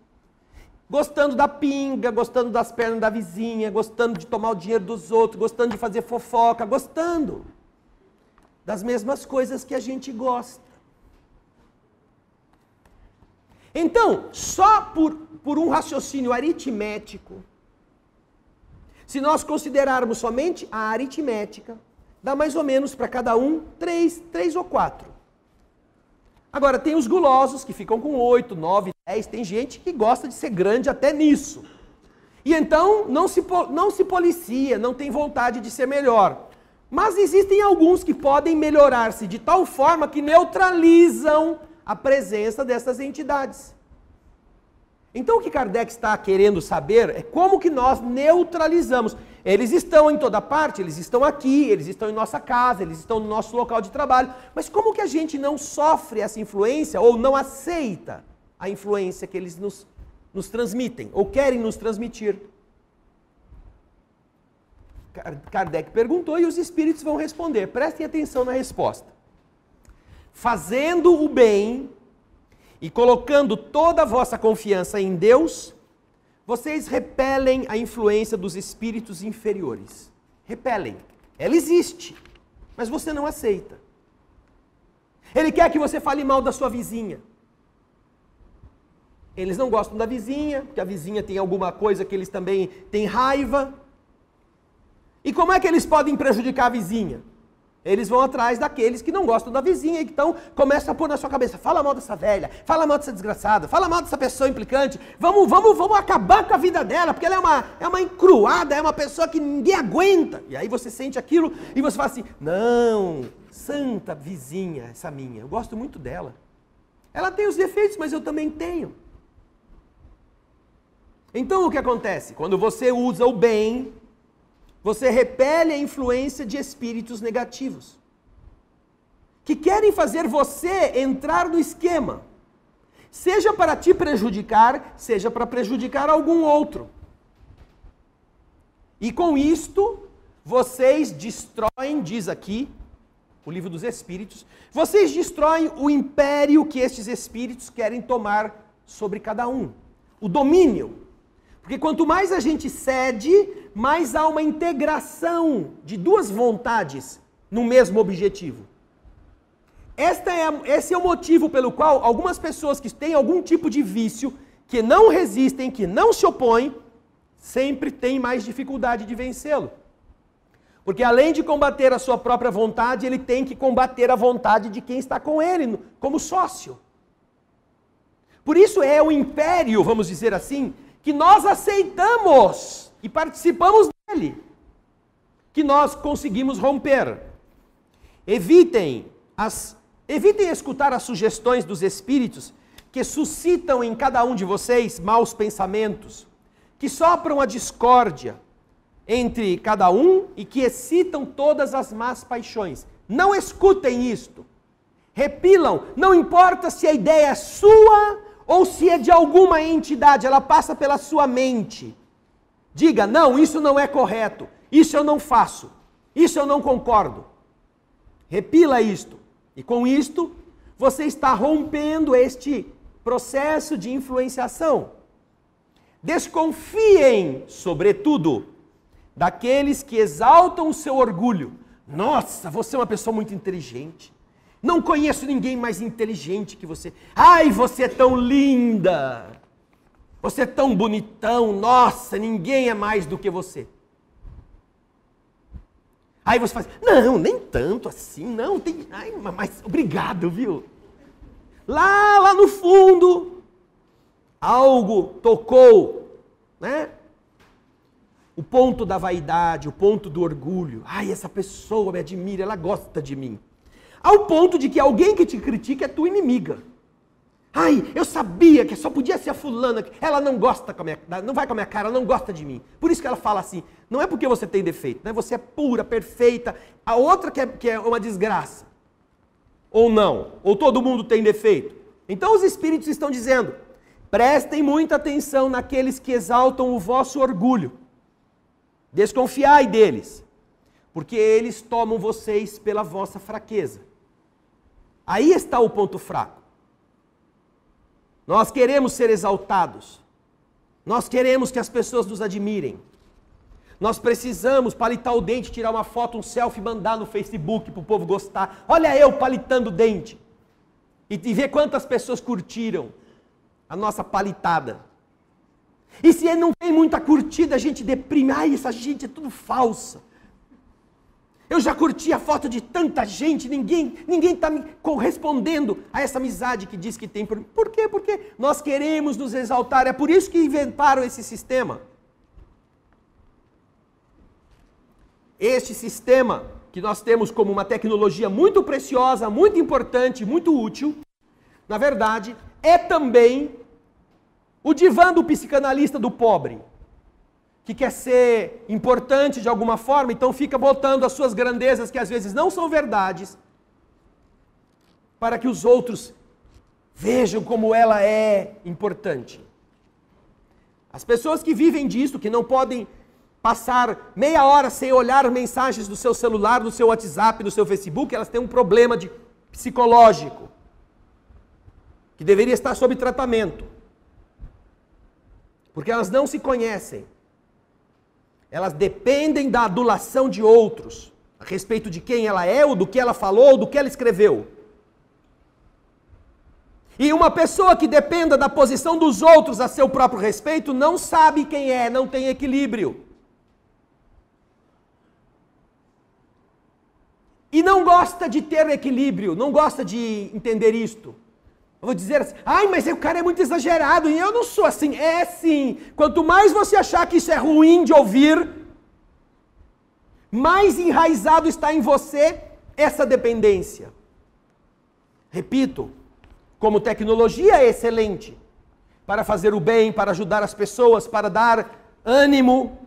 gostando da pinga, gostando das pernas da vizinha, gostando de tomar o dinheiro dos outros, gostando de fazer fofoca, gostando das mesmas coisas que a gente gosta. Então, só por um raciocínio aritmético, se nós considerarmos somente a aritmética, dá mais ou menos para cada um 3 ou 4. Agora, tem os gulosos que ficam com 8, 9, 10, tem gente que gosta de ser grande até nisso. E então não se policia, não tem vontade de ser melhor. Mas existem alguns que podem melhorar-se de tal forma que neutralizam a presença dessas entidades. Então o que Kardec está querendo saber é como que nós neutralizamos. Eles estão em toda parte, eles estão aqui, eles estão em nossa casa, eles estão no nosso local de trabalho. Mas como que a gente não sofre essa influência ou não aceita a influência que eles nos transmitem ou querem nos transmitir? Kardec perguntou e os espíritos vão responder. Prestem atenção na resposta. Fazendo o bem e colocando toda a vossa confiança em Deus, vocês repelem a influência dos espíritos inferiores. Repelem. Ela existe, mas você não aceita. Ele quer que você fale mal da sua vizinha. Eles não gostam da vizinha, porque a vizinha tem alguma coisa que eles também têm raiva. E como é que eles podem prejudicar a vizinha? Eles vão atrás daqueles que não gostam da vizinha e então começam a pôr na sua cabeça, fala mal dessa velha, fala mal dessa desgraçada, fala mal dessa pessoa implicante, vamos acabar com a vida dela, porque ela é uma encruada, é uma pessoa que ninguém aguenta. E aí você sente aquilo e você fala assim, não, santa vizinha essa minha, eu gosto muito dela. Ela tem os defeitos, mas eu também tenho. Então o que acontece? Quando você usa o bem, você repele a influência de espíritos negativos, que querem fazer você entrar no esquema, seja para te prejudicar, seja para prejudicar algum outro. E com isto, vocês destroem, diz aqui, o livro dos Espíritos, vocês destroem o império que estes espíritos querem tomar sobre cada um, o domínio. Porque quanto mais a gente cede, mais há uma integração de duas vontades no mesmo objetivo. Esse é o motivo pelo qual algumas pessoas que têm algum tipo de vício, que não resistem, que não se opõem, sempre têm mais dificuldade de vencê-lo. Porque além de combater a sua própria vontade, ele tem que combater a vontade de quem está com ele, como sócio. Por isso é o império, vamos dizer assim, que nós aceitamos e participamos dele, que nós conseguimos romper. Evitem escutar as sugestões dos espíritos que suscitam em cada um de vocês maus pensamentos, que sopram a discórdia entre cada um e que excitam todas as más paixões. Não escutem isto. Repilam, não importa se a ideia é sua ou se é de alguma entidade, ela passa pela sua mente. Diga, não, isso não é correto, isso eu não faço, isso eu não concordo. Repila isto. E com isto, você está rompendo este processo de influenciação. Desconfiem, sobretudo, daqueles que exaltam o seu orgulho. Nossa, você é uma pessoa muito inteligente. Não conheço ninguém mais inteligente que você. Ai, você é tão linda. Você é tão bonitão. Nossa, ninguém é mais do que você. Aí você faz, não, nem tanto assim, não. Tem, ai, mas obrigado, viu? Lá no fundo, algo tocou, né? O ponto da vaidade, o ponto do orgulho. Ai, essa pessoa me admira, ela gosta de mim. Ao ponto de que alguém que te critica é tua inimiga. Ai, eu sabia que só podia ser a fulana, ela não gosta não vai com a minha cara, ela não gosta de mim. Por isso que ela fala assim, não é porque você tem defeito, né? Você é pura, perfeita. A outra que é uma desgraça. Ou não, ou todo mundo tem defeito. Então os espíritos estão dizendo, prestem muita atenção naqueles que exaltam o vosso orgulho. Desconfiai deles, porque eles tomam vocês pela vossa fraqueza. Aí está o ponto fraco. Nós queremos ser exaltados. Nós queremos que as pessoas nos admirem. Nós precisamos palitar o dente, tirar uma foto, um selfie, mandar no Facebook para o povo gostar. Olha eu palitando o dente. E ver quantas pessoas curtiram. a nossa palitada. E se não tem muita curtida, a gente deprime. Ai, essa gente é tudo falsa. Eu já curti a foto de tanta gente, ninguém está me correspondendo a essa amizade que diz que tem. Por quê? Porque nós queremos nos exaltar. É por isso que inventaram esse sistema. Este sistema que nós temos como uma tecnologia muito preciosa, muito importante, muito útil, na verdade, é também o divã do psicanalista do pobre, que quer ser importante de alguma forma, então fica botando as suas grandezas, que às vezes não são verdades, para que os outros vejam como ela é importante. As pessoas que vivem disso, que não podem passar meia hora sem olhar mensagens do seu celular, do seu WhatsApp, do seu Facebook, elas têm um problema psicológico, que deveria estar sob tratamento. Porque elas não se conhecem. Elas dependem da adulação de outros, a respeito de quem ela é, ou do que ela falou, ou do que ela escreveu. E uma pessoa que dependa da posição dos outros a seu próprio respeito, não sabe quem é, não tem equilíbrio. E não gosta de ter equilíbrio, não gosta de entender isto. Eu vou dizer assim, ai, mas o cara é muito exagerado, e eu não sou assim. É sim. Quanto mais você achar que isso é ruim de ouvir, mais enraizado está em você essa dependência. Repito, como tecnologia é excelente para fazer o bem, para ajudar as pessoas, para dar ânimo,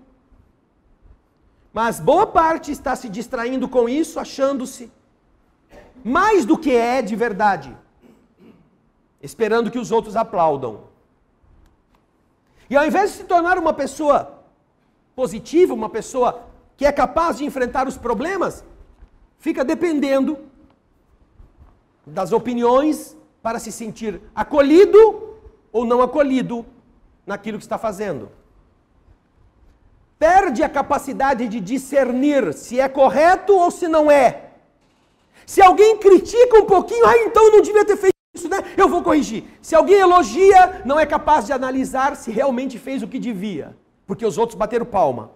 mas boa parte está se distraindo com isso, achando-se mais do que é de verdade, esperando que os outros aplaudam. E ao invés de se tornar uma pessoa positiva, uma pessoa que é capaz de enfrentar os problemas, fica dependendo das opiniões para se sentir acolhido ou não acolhido naquilo que está fazendo. Perde a capacidade de discernir se é correto ou se não é. Se alguém critica um pouquinho, então eu não devia ter feito isso, né? Eu vou corrigir. Se alguém elogia, não é capaz de analisar se realmente fez o que devia, porque os outros bateram palma.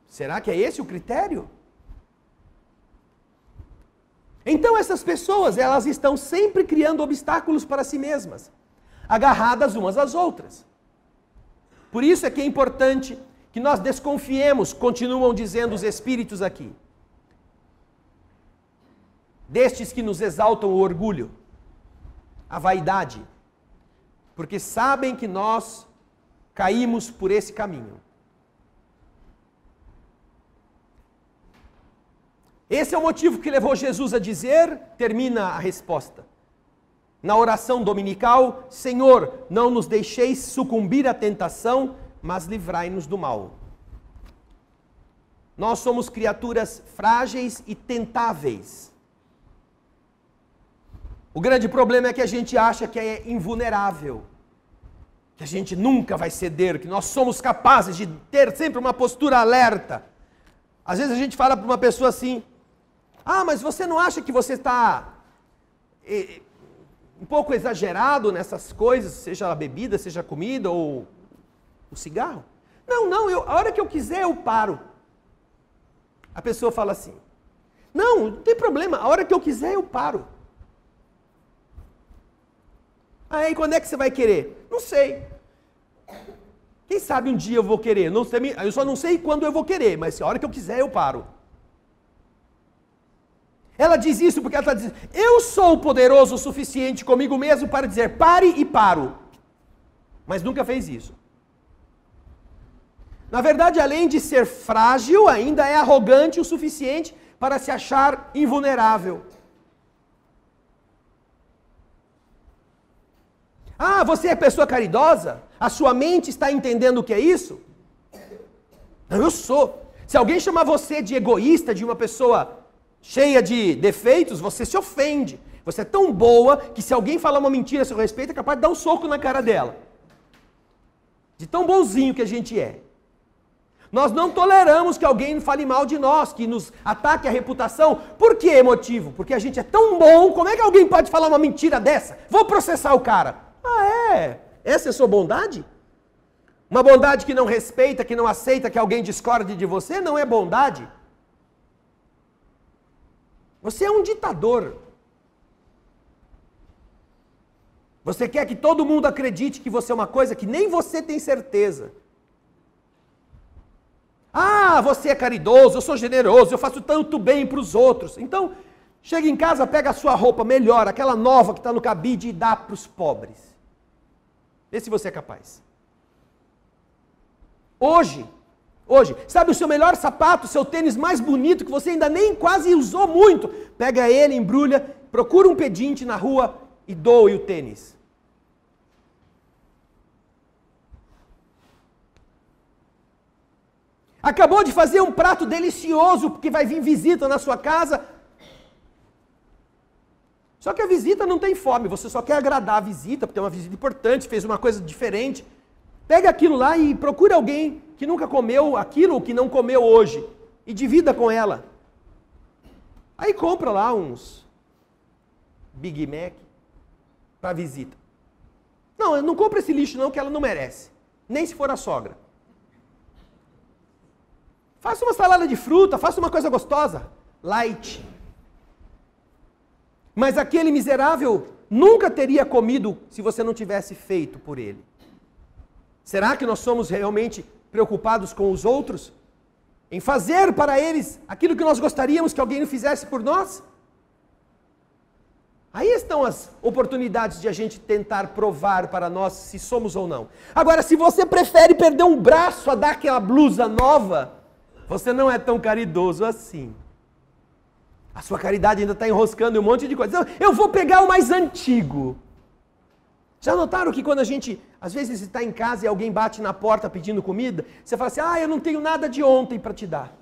Será que é esse o critério? Então essas pessoas, elas estão sempre criando obstáculos para si mesmas, agarradas umas às outras. Por isso é que é importante que nós desconfiemos, continuam dizendo os espíritos aqui, destes que nos exaltam o orgulho, a vaidade, porque sabem que nós caímos por esse caminho. Esse é o motivo que levou Jesus a dizer, termina a resposta, na oração dominical, Senhor, não nos deixeis sucumbir à tentação, mas livrai-nos do mal. Nós somos criaturas frágeis e tentáveis. O grande problema é que a gente acha que é invulnerável, que a gente nunca vai ceder, que nós somos capazes de ter sempre uma postura alerta. Às vezes a gente fala para uma pessoa assim, mas você não acha que você está um pouco exagerado nessas coisas, seja a bebida, seja a comida ou o cigarro? Não, a hora que eu quiser eu paro. A pessoa fala assim, não tem problema, a hora que eu quiser eu paro. Aí quando é que você vai querer? Não sei. Quem sabe um dia eu vou querer, eu só não sei quando eu vou querer, mas a hora que eu quiser eu paro. Ela diz isso porque ela está dizendo, eu sou poderoso o suficiente comigo mesmo para dizer pare e paro. Mas nunca fez isso. Na verdade, além de ser frágil, ainda é arrogante o suficiente para se achar invulnerável. Você é pessoa caridosa? A sua mente está entendendo o que é isso? Não, eu sou. Se alguém chamar você de egoísta, de uma pessoa cheia de defeitos, você se ofende. Você é tão boa que se alguém falar uma mentira a seu respeito, é capaz de dar um soco na cara dela. De tão bonzinho que a gente é. Nós não toleramos que alguém fale mal de nós, que nos ataque a reputação. Por que motivo? Porque a gente é tão bom, como é que alguém pode falar uma mentira dessa? Vou processar o cara. Essa é a sua bondade? Uma bondade que não respeita, que não aceita que alguém discorde de você, não é bondade. Você é um ditador. Você quer que todo mundo acredite que você é uma coisa que nem você tem certeza. Ah, você é caridoso, eu sou generoso, eu faço tanto bem para os outros. Então, chega em casa, pega a sua roupa melhor, aquela nova que está no cabide e dá para os pobres. Vê se você é capaz. Hoje, sabe o seu melhor sapato, o seu tênis mais bonito, que você ainda nem quase usou muito, pega ele, embrulha, procura um pedinte na rua e doe o tênis. Acabou de fazer um prato delicioso, porque vai vir visita na sua casa. Só que a visita não tem fome, você só quer agradar a visita, porque é uma visita importante, fez uma coisa diferente. Pega aquilo lá e procura alguém que nunca comeu aquilo que não comeu hoje e divida com ela. Aí compra lá uns Big Mac para visita. Não compra esse lixo não, que ela não merece. Nem se for a sogra. Faça uma salada de fruta, faça uma coisa gostosa. Light. Mas aquele miserável nunca teria comido se você não tivesse feito por ele. Será que nós somos realmente preocupados com os outros? Em fazer para eles aquilo que nós gostaríamos que alguém fizesse por nós? Aí estão as oportunidades de a gente tentar provar para nós se somos ou não. Agora, se você prefere perder um braço a dar aquela blusa nova, você não é tão caridoso assim. A sua caridade ainda está enroscando em um monte de coisa. Eu vou pegar o mais antigo. Já notaram que quando a gente, às vezes, está em casa e alguém bate na porta pedindo comida, você fala assim, eu não tenho nada de ontem para te dar.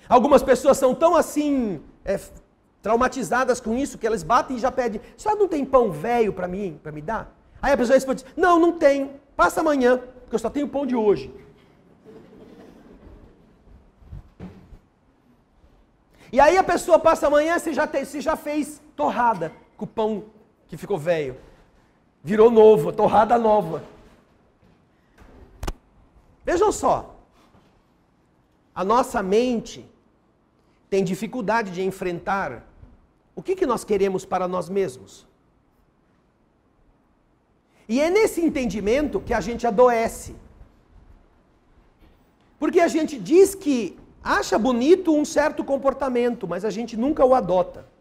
Algumas pessoas são tão assim, traumatizadas com isso, que elas batem e já pedem, só não tem pão velho para mim, para me dar? Aí a pessoa responde, não tenho, passa amanhã, porque eu só tenho pão de hoje. E aí a pessoa passa amanhã, você já fez torrada com o pão que ficou velho. Virou novo, torrada nova. Vejam só. A nossa mente tem dificuldade de enfrentar o que nós queremos para nós mesmos. E é nesse entendimento que a gente adoece. Porque a gente diz que acha bonito um certo comportamento, mas a gente nunca o adota.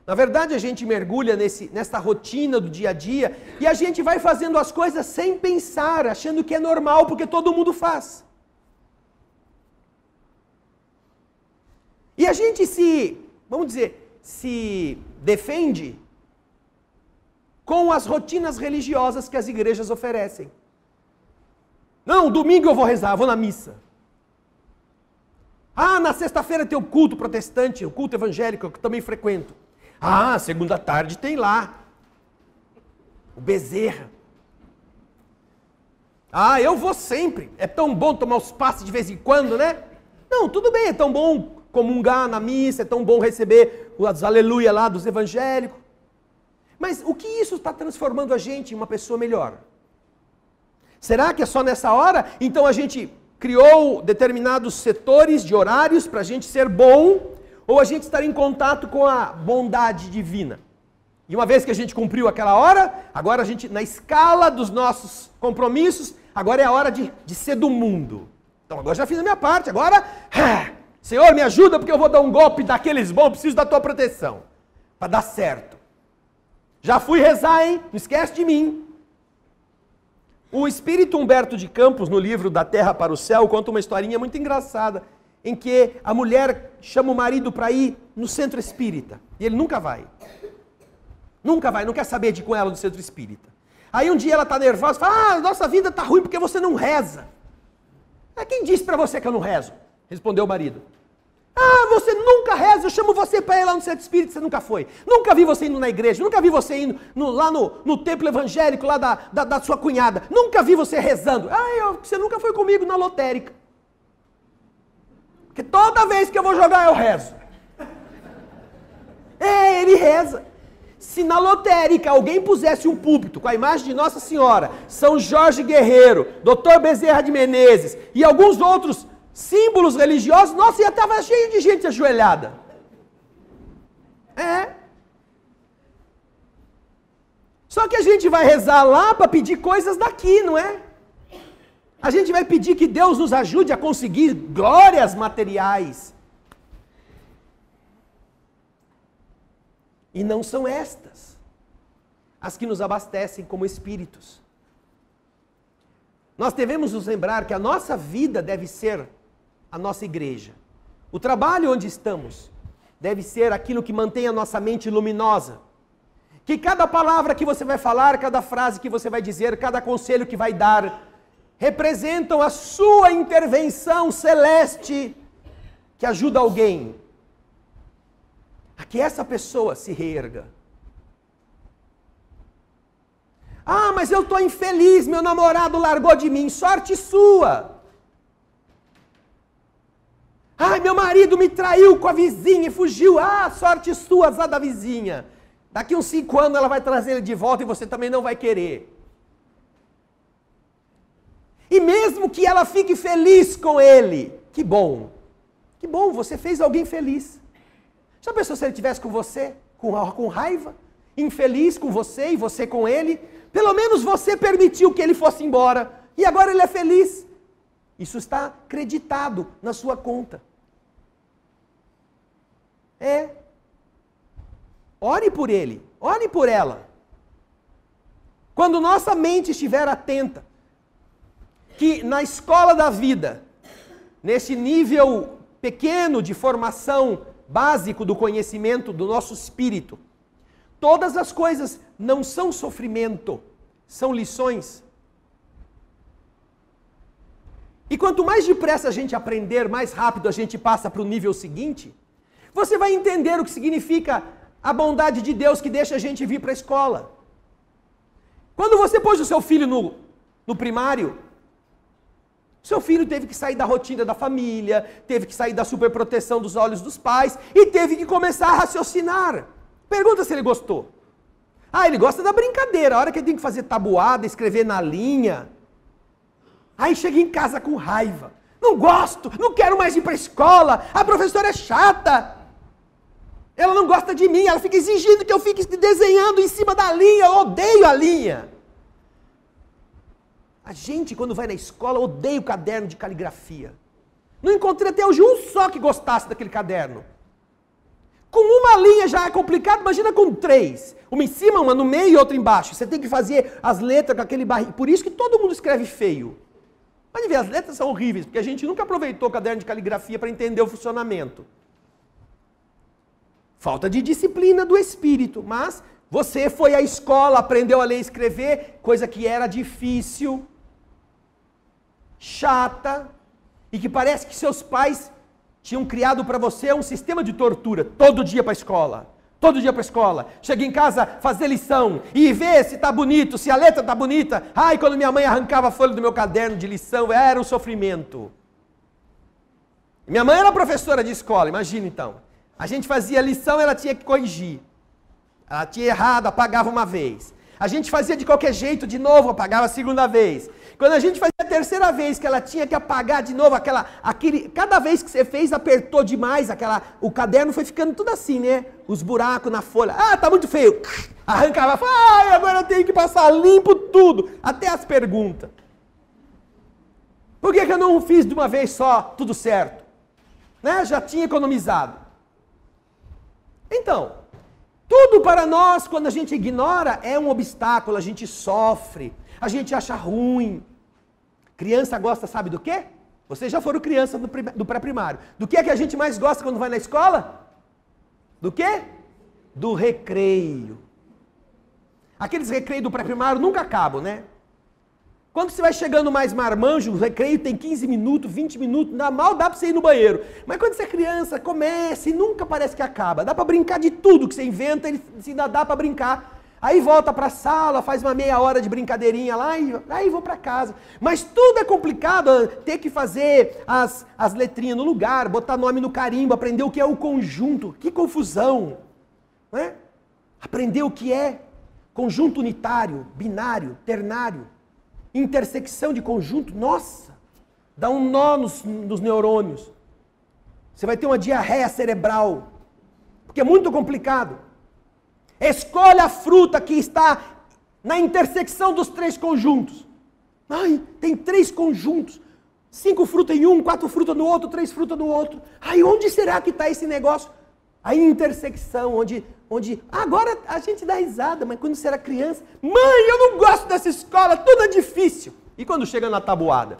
Na verdade, a gente mergulha nessa rotina do dia a dia e a gente vai fazendo as coisas sem pensar, achando que é normal, porque todo mundo faz. E a gente se defende com as rotinas religiosas que as igrejas oferecem. Não, domingo eu vou rezar, eu vou na missa. Na sexta-feira tem o culto protestante, o culto evangélico, que eu também frequento. Segunda tarde tem lá o Bezerra. Eu vou sempre. É tão bom tomar os passes de vez em quando, né? Não, tudo bem, é tão bom comungar na missa, é tão bom receber os aleluia lá dos evangélicos. Mas o que isso está transformando a gente em uma pessoa melhor? Será que é só nessa hora? Então a gente criou determinados setores de horários para a gente ser bom, ou a gente estar em contato com a bondade divina. E uma vez que a gente cumpriu aquela hora, agora a gente, na escala dos nossos compromissos, agora é a hora de ser do mundo. Então agora já fiz a minha parte, agora, Senhor, me ajuda porque eu vou dar um golpe daqueles bons, preciso da tua proteção, para dar certo. Já fui rezar, hein? Não esquece de mim. O espírito Humberto de Campos, no livro Da Terra para o Céu, conta uma historinha muito engraçada, em que a mulher chama o marido para ir no centro espírita, e ele nunca vai. Nunca vai, não quer saber de ir com ela no centro espírita. Aí um dia ela está nervosa, fala, nossa vida está ruim porque você não reza. Quem disse para você que eu não rezo? Respondeu o marido. Você nunca reza, eu chamo você para ir lá no centro espírita, você nunca foi. Nunca vi você indo na igreja, nunca vi você indo lá no templo evangélico, lá da sua cunhada. Nunca vi você rezando. Você nunca foi comigo na lotérica. Porque toda vez que eu vou jogar, eu rezo. Ele reza. Se na lotérica alguém pusesse um púlpito com a imagem de Nossa Senhora, São Jorge Guerreiro, Dr. Bezerra de Menezes e alguns outros símbolos religiosos, nossa, ia estar cheio de gente ajoelhada. Só que a gente vai rezar lá para pedir coisas daqui, não é? A gente vai pedir que Deus nos ajude a conseguir glórias materiais. E não são estas as que nos abastecem como espíritos. Nós devemos nos lembrar que a nossa vida deve ser a nossa igreja. O trabalho onde estamos deve ser aquilo que mantém a nossa mente luminosa. Que cada palavra que você vai falar, cada frase que você vai dizer, cada conselho que vai dar, representam a sua intervenção celeste que ajuda alguém a que essa pessoa se reerga. Ah, mas eu estou infeliz, meu namorado largou de mim, sorte sua. Ah, meu marido me traiu com a vizinha e fugiu, sorte sua, azar da vizinha. Daqui uns 5 anos ela vai trazer ele de volta e você também não vai querer. E mesmo que ela fique feliz com ele, que bom, você fez alguém feliz. Já pensou se ele estivesse com você, com raiva, infeliz com você e você com ele? Pelo menos você permitiu que ele fosse embora e agora ele é feliz. Isso está creditado na sua conta. Ore por ele, ore por ela. Quando nossa mente estiver atenta, que na escola da vida, nesse nível pequeno de formação básico do conhecimento do nosso espírito, todas as coisas não são sofrimento, são lições. E quanto mais depressa a gente aprender, mais rápido a gente passa para o nível seguinte, você vai entender o que significa a bondade de Deus que deixa a gente vir para a escola. Quando você pôs o seu filho no primário, seu filho teve que sair da rotina da família, teve que sair da superproteção dos olhos dos pais e teve que começar a raciocinar. Pergunta se ele gostou. Ele gosta da brincadeira, a hora que ele tem que fazer tabuada, escrever na linha. Aí chega em casa com raiva. Não gosto, não quero mais ir para a escola, a professora é chata. Ela não gosta de mim, ela fica exigindo que eu fique desenhando em cima da linha, eu odeio a linha. A gente, quando vai na escola, odeia o caderno de caligrafia. Não encontrei até hoje um só que gostasse daquele caderno. Com uma linha já é complicado, imagina com 3. Uma em cima, uma no meio e outra embaixo. Você tem que fazer as letras com aquele barril. Por isso que todo mundo escreve feio. Pode ver, as letras são horríveis, porque a gente nunca aproveitou o caderno de caligrafia para entender o funcionamento. Falta de disciplina do espírito, mas você foi à escola, aprendeu a ler e escrever, coisa que era difícil, chata, e que parece que seus pais tinham criado para você um sistema de tortura, todo dia para a escola. Todo dia para a escola, chega em casa, fazer lição e ver se está bonito, se a letra está bonita. Quando minha mãe arrancava a folha do meu caderno de lição, era um sofrimento. Minha mãe era professora de escola, imagina então. A gente fazia lição, ela tinha que corrigir. Ela tinha errado, apagava uma vez. A gente fazia de qualquer jeito de novo, apagava a segunda vez. Quando a gente fazia a terceira vez, que ela tinha que apagar de novo, cada vez que você fez, apertou demais, o caderno foi ficando tudo assim, né? Os buracos na folha. Tá muito feio. Arrancava, agora eu tenho que passar limpo tudo, até as perguntas. Por que eu não fiz de uma vez só tudo certo? Né? Já tinha economizado. Então, tudo para nós, quando a gente ignora, é um obstáculo, a gente sofre, a gente acha ruim. Criança gosta, sabe do quê? Vocês já foram criança do pré-primário. Do que é que a gente mais gosta quando vai na escola? Do quê? Do recreio. Aqueles recreios do pré-primário nunca acabam, né? Quando você vai chegando mais marmanjo, o recreio tem 15 minutos, 20 minutos, mal dá para você ir no banheiro. Mas quando você é criança, começa e nunca parece que acaba. Dá para brincar de tudo que você inventa, ainda dá para brincar. Aí volta para a sala, faz uma meia hora de brincadeirinha lá e aí vou para casa. Mas tudo é complicado, ter que fazer as letrinhas no lugar, botar nome no carimbo, aprender o que é o conjunto. Que confusão, né? Aprender o que é conjunto unitário, binário, ternário, intersecção de conjunto, nossa, dá um nó nos neurônios. Você vai ter uma diarreia cerebral, porque é muito complicado. Escolha a fruta que está na intersecção dos 3 conjuntos. Ai, tem 3 conjuntos. 5 frutas em um, 4 frutas no outro, 3 frutas no outro. Ai, onde será que está esse negócio? A intersecção, onde agora a gente dá risada, mas quando você era criança, mãe, eu não gosto dessa escola, tudo é difícil. E quando chega na tabuada?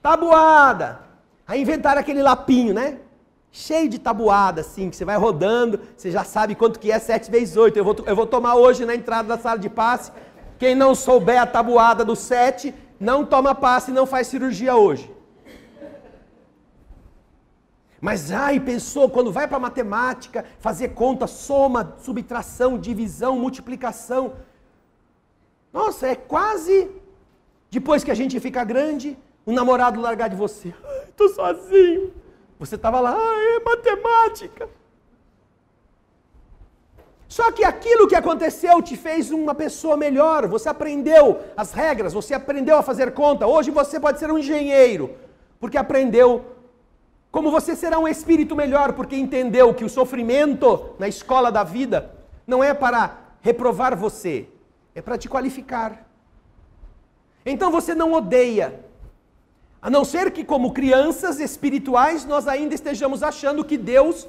Tabuada! Aí inventaram aquele lapinho, né? Cheio de tabuada, assim, que você vai rodando, você já sabe quanto que é 7 vezes 8. Eu vou tomar hoje na entrada da sala de passe. Quem não souber a tabuada do 7, não toma passe e não faz cirurgia hoje. Mas, pensou, quando vai para matemática, fazer conta, soma, subtração, divisão, multiplicação. Nossa, é quase, depois que a gente fica grande, o namorado largar de você. Estou sozinho. Você estava lá, é matemática. Só que aquilo que aconteceu te fez uma pessoa melhor. Você aprendeu as regras, você aprendeu a fazer conta. Hoje você pode ser um engenheiro, porque aprendeu. Como você será um espírito melhor, porque entendeu que o sofrimento na escola da vida não é para reprovar você, é para te qualificar. Então você não odeia, a não ser que como crianças espirituais nós ainda estejamos achando que Deus,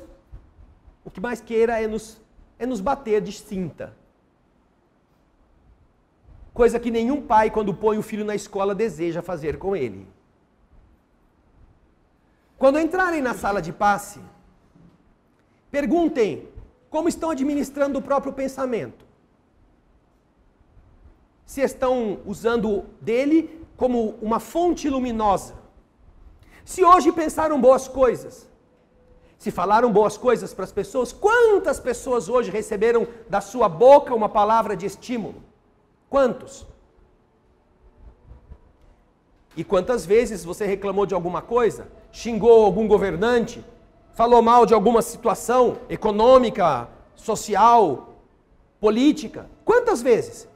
o que mais queira é nos bater de cinta. Coisa que nenhum pai, quando põe o filho na escola, deseja fazer com ele. Quando entrarem na sala de passe, perguntem como estão administrando o próprio pensamento. Se estão usando dele como uma fonte luminosa. Se hoje pensaram boas coisas. Se falaram boas coisas para as pessoas, quantas pessoas hoje receberam da sua boca uma palavra de estímulo? Quantos? E quantas vezes você reclamou de alguma coisa? Xingou algum governante? Falou mal de alguma situação econômica, social, política? Quantas vezes?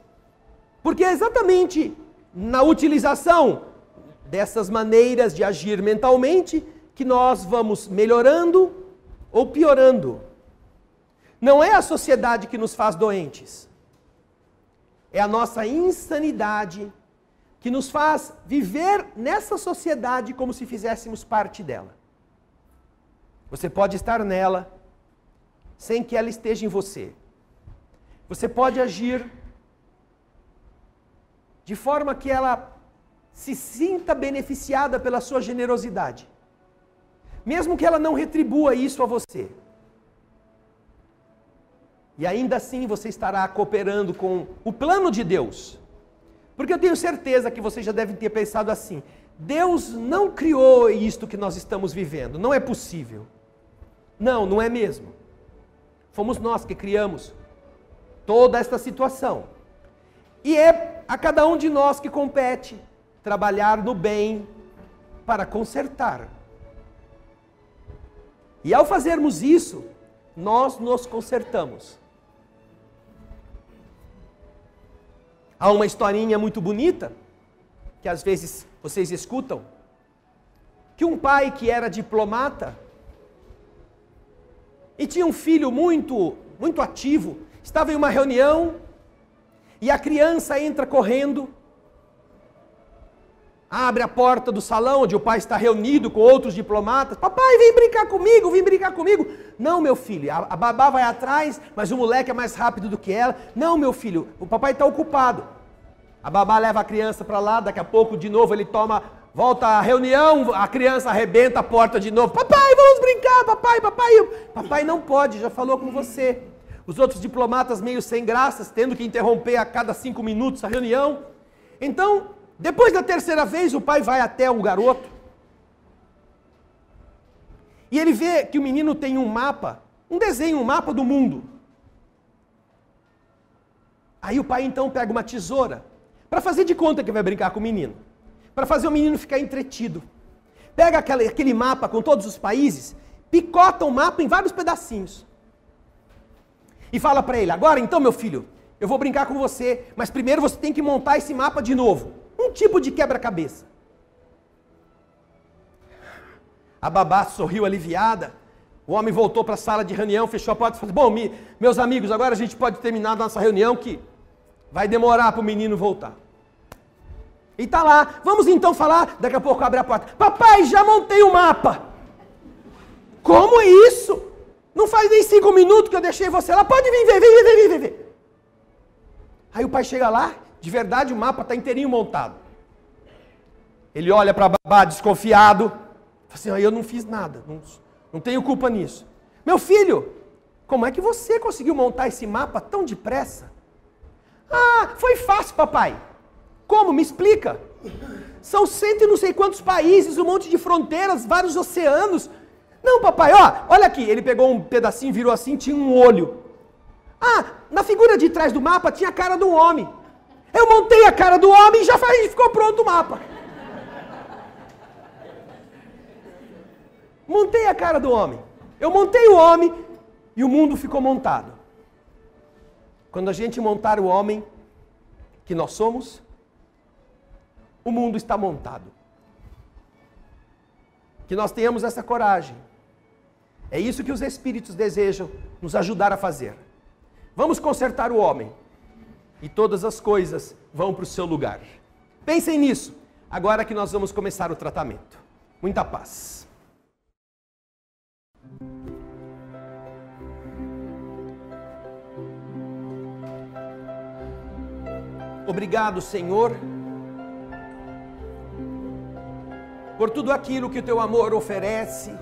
Porque é exatamente na utilização dessas maneiras de agir mentalmente que nós vamos melhorando ou piorando. Não é a sociedade que nos faz doentes. É a nossa insanidade que nos faz viver nessa sociedade como se fizéssemos parte dela. Você pode estar nela sem que ela esteja em você. Você pode agir de forma que ela se sinta beneficiada pela sua generosidade. Mesmo que ela não retribua isso a você. E ainda assim você estará cooperando com o plano de Deus. Porque eu tenho certeza que vocês já devem ter pensado assim: Deus não criou isto que nós estamos vivendo, não é possível. Não, não é mesmo. Fomos nós que criamos toda esta situação. E é a cada um de nós que compete trabalhar no bem para consertar. E ao fazermos isso, nós nos consertamos. Há uma historinha muito bonita, que às vezes vocês escutam, que um pai que era diplomata e tinha um filho muito ativo, estava em uma reunião e a criança entra correndo, abre a porta do salão onde o pai está reunido com outros diplomatas. Papai, vem brincar comigo, vem brincar comigo. Não, meu filho, a babá vai atrás, mas o moleque é mais rápido do que ela. Não, meu filho, o papai está ocupado. A babá leva a criança para lá, daqui a pouco de novo ele volta à reunião, a criança arrebenta a porta de novo. Papai, vamos brincar, papai. Papai não pode, já falou com você. Os outros diplomatas meio sem graças, tendo que interromper a cada 5 minutos a reunião. Então, depois da terceira vez, o pai vai até o garoto. E ele vê que o menino tem um mapa, um desenho, um mapa do mundo. Aí o pai então pega uma tesoura, para fazer de conta que vai brincar com o menino. Para fazer o menino ficar entretido. Pega aquele mapa com todos os países, picota o mapa em vários pedacinhos. e fala para ele: agora então, meu filho, eu vou brincar com você, mas primeiro você tem que montar esse mapa de novo. Um tipo de quebra-cabeça. A babá sorriu aliviada. O homem voltou para a sala de reunião, fechou a porta e falou: bom, meus amigos, agora a gente pode terminar a nossa reunião, que vai demorar para o menino voltar. E tá lá, vamos então falar. Daqui a pouco abre a porta: papai, já montei o mapa. Como é isso? Não faz nem 5 minutos que eu deixei você lá, pode vir ver, vem ver. Aí o pai chega lá, de verdade o mapa está inteirinho montado. Ele olha para a babá desconfiado, fala assim: eu não fiz nada, não tenho culpa nisso. Meu filho, como é que você conseguiu montar esse mapa tão depressa? Ah, foi fácil, papai. Como? Me explica. São 100 e não sei quantos países, um monte de fronteiras, vários oceanos. Não, papai, olha aqui. Ele pegou um pedacinho, virou assim, tinha um olho. Ah, na figura de trás do mapa tinha a cara do homem. Eu montei a cara do homem e já ficou pronto o mapa. Montei a cara do homem. Eu montei o homem e o mundo ficou montado. Quando a gente montar o homem que nós somos, o mundo está montado. Que nós tenhamos essa coragem. É isso que os Espíritos desejam nos ajudar a fazer. Vamos consertar o homem e todas as coisas vão para o seu lugar. Pensem nisso, agora que nós vamos começar o tratamento. Muita paz. Obrigado, Senhor, por tudo aquilo que o Teu amor oferece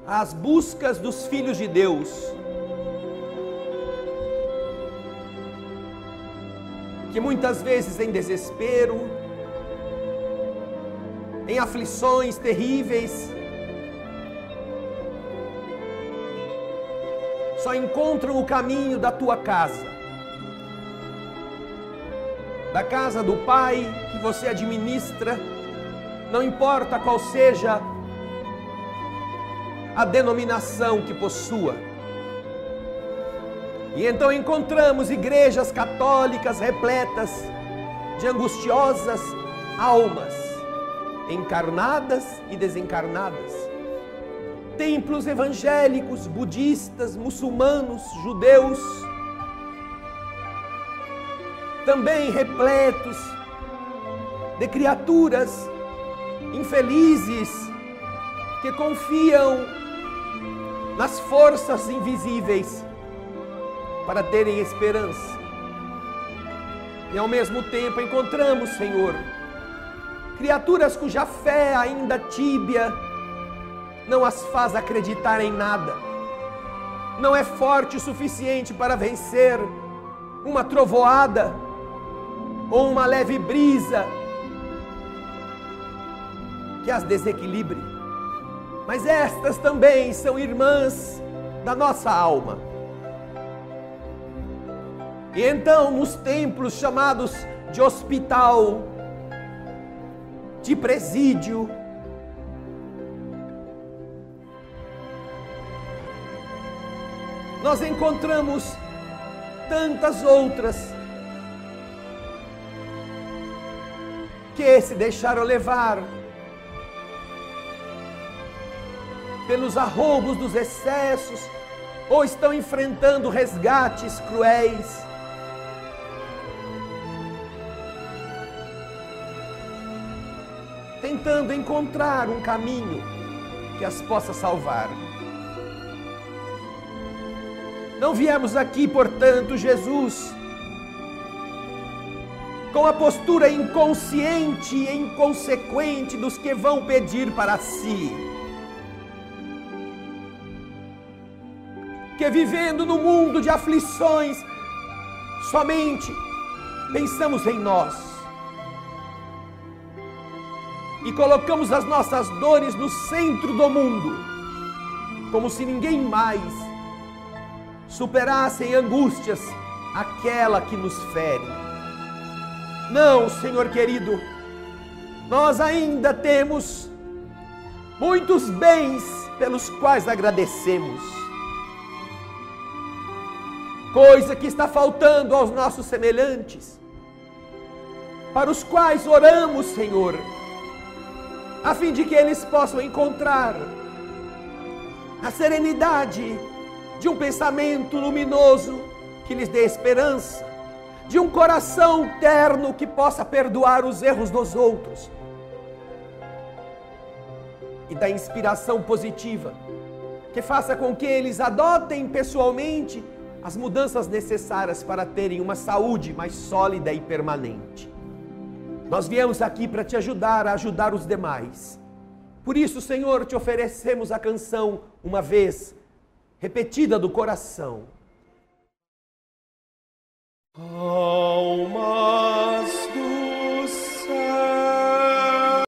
às buscas dos filhos de Deus, que muitas vezes em desespero, em aflições terríveis, só encontram o caminho da Tua casa, da casa do Pai que você administra, não importa qual seja a denominação que possua. E então encontramos igrejas católicas repletas de angustiosas almas, encarnadas e desencarnadas. Templos evangélicos, budistas, muçulmanos, judeus, também repletos de criaturas infelizes que confiam nas forças invisíveis para terem esperança. E ao mesmo tempo encontramos, Senhor, criaturas cuja fé ainda tíbia não as faz acreditar em nada, não é forte o suficiente para vencer uma trovoada ou uma leve brisa que as desequilibre. Mas estas também são irmãs da nossa alma. E então, nos templos chamados de hospital, de presídio, nós encontramos tantas outras que se deixaram levar pelos arroubos dos excessos ou estão enfrentando resgates cruéis. Tentando encontrar um caminho que as possa salvar. Não viemos aqui, portanto, Jesus, com a postura inconsciente e inconsequente dos que vão pedir para si, que vivendo no mundo de aflições, somente pensamos em nós e colocamos as nossas dores no centro do mundo, como se ninguém mais superasse em angústias aquela que nos fere. Não, Senhor querido, nós ainda temos muitos bens pelos quais agradecemos. coisa que está faltando aos nossos semelhantes, para os quais oramos, Senhor, a fim de que eles possam encontrar a serenidade de um pensamento luminoso que lhes dê esperança, de um coração terno que possa perdoar os erros dos outros, e da inspiração positiva que faça com que eles adotem pessoalmente as mudanças necessárias para terem uma saúde mais sólida e permanente. Nós viemos aqui para te ajudar a ajudar os demais. Por isso, Senhor, te oferecemos a canção uma vez repetida do coração. Alma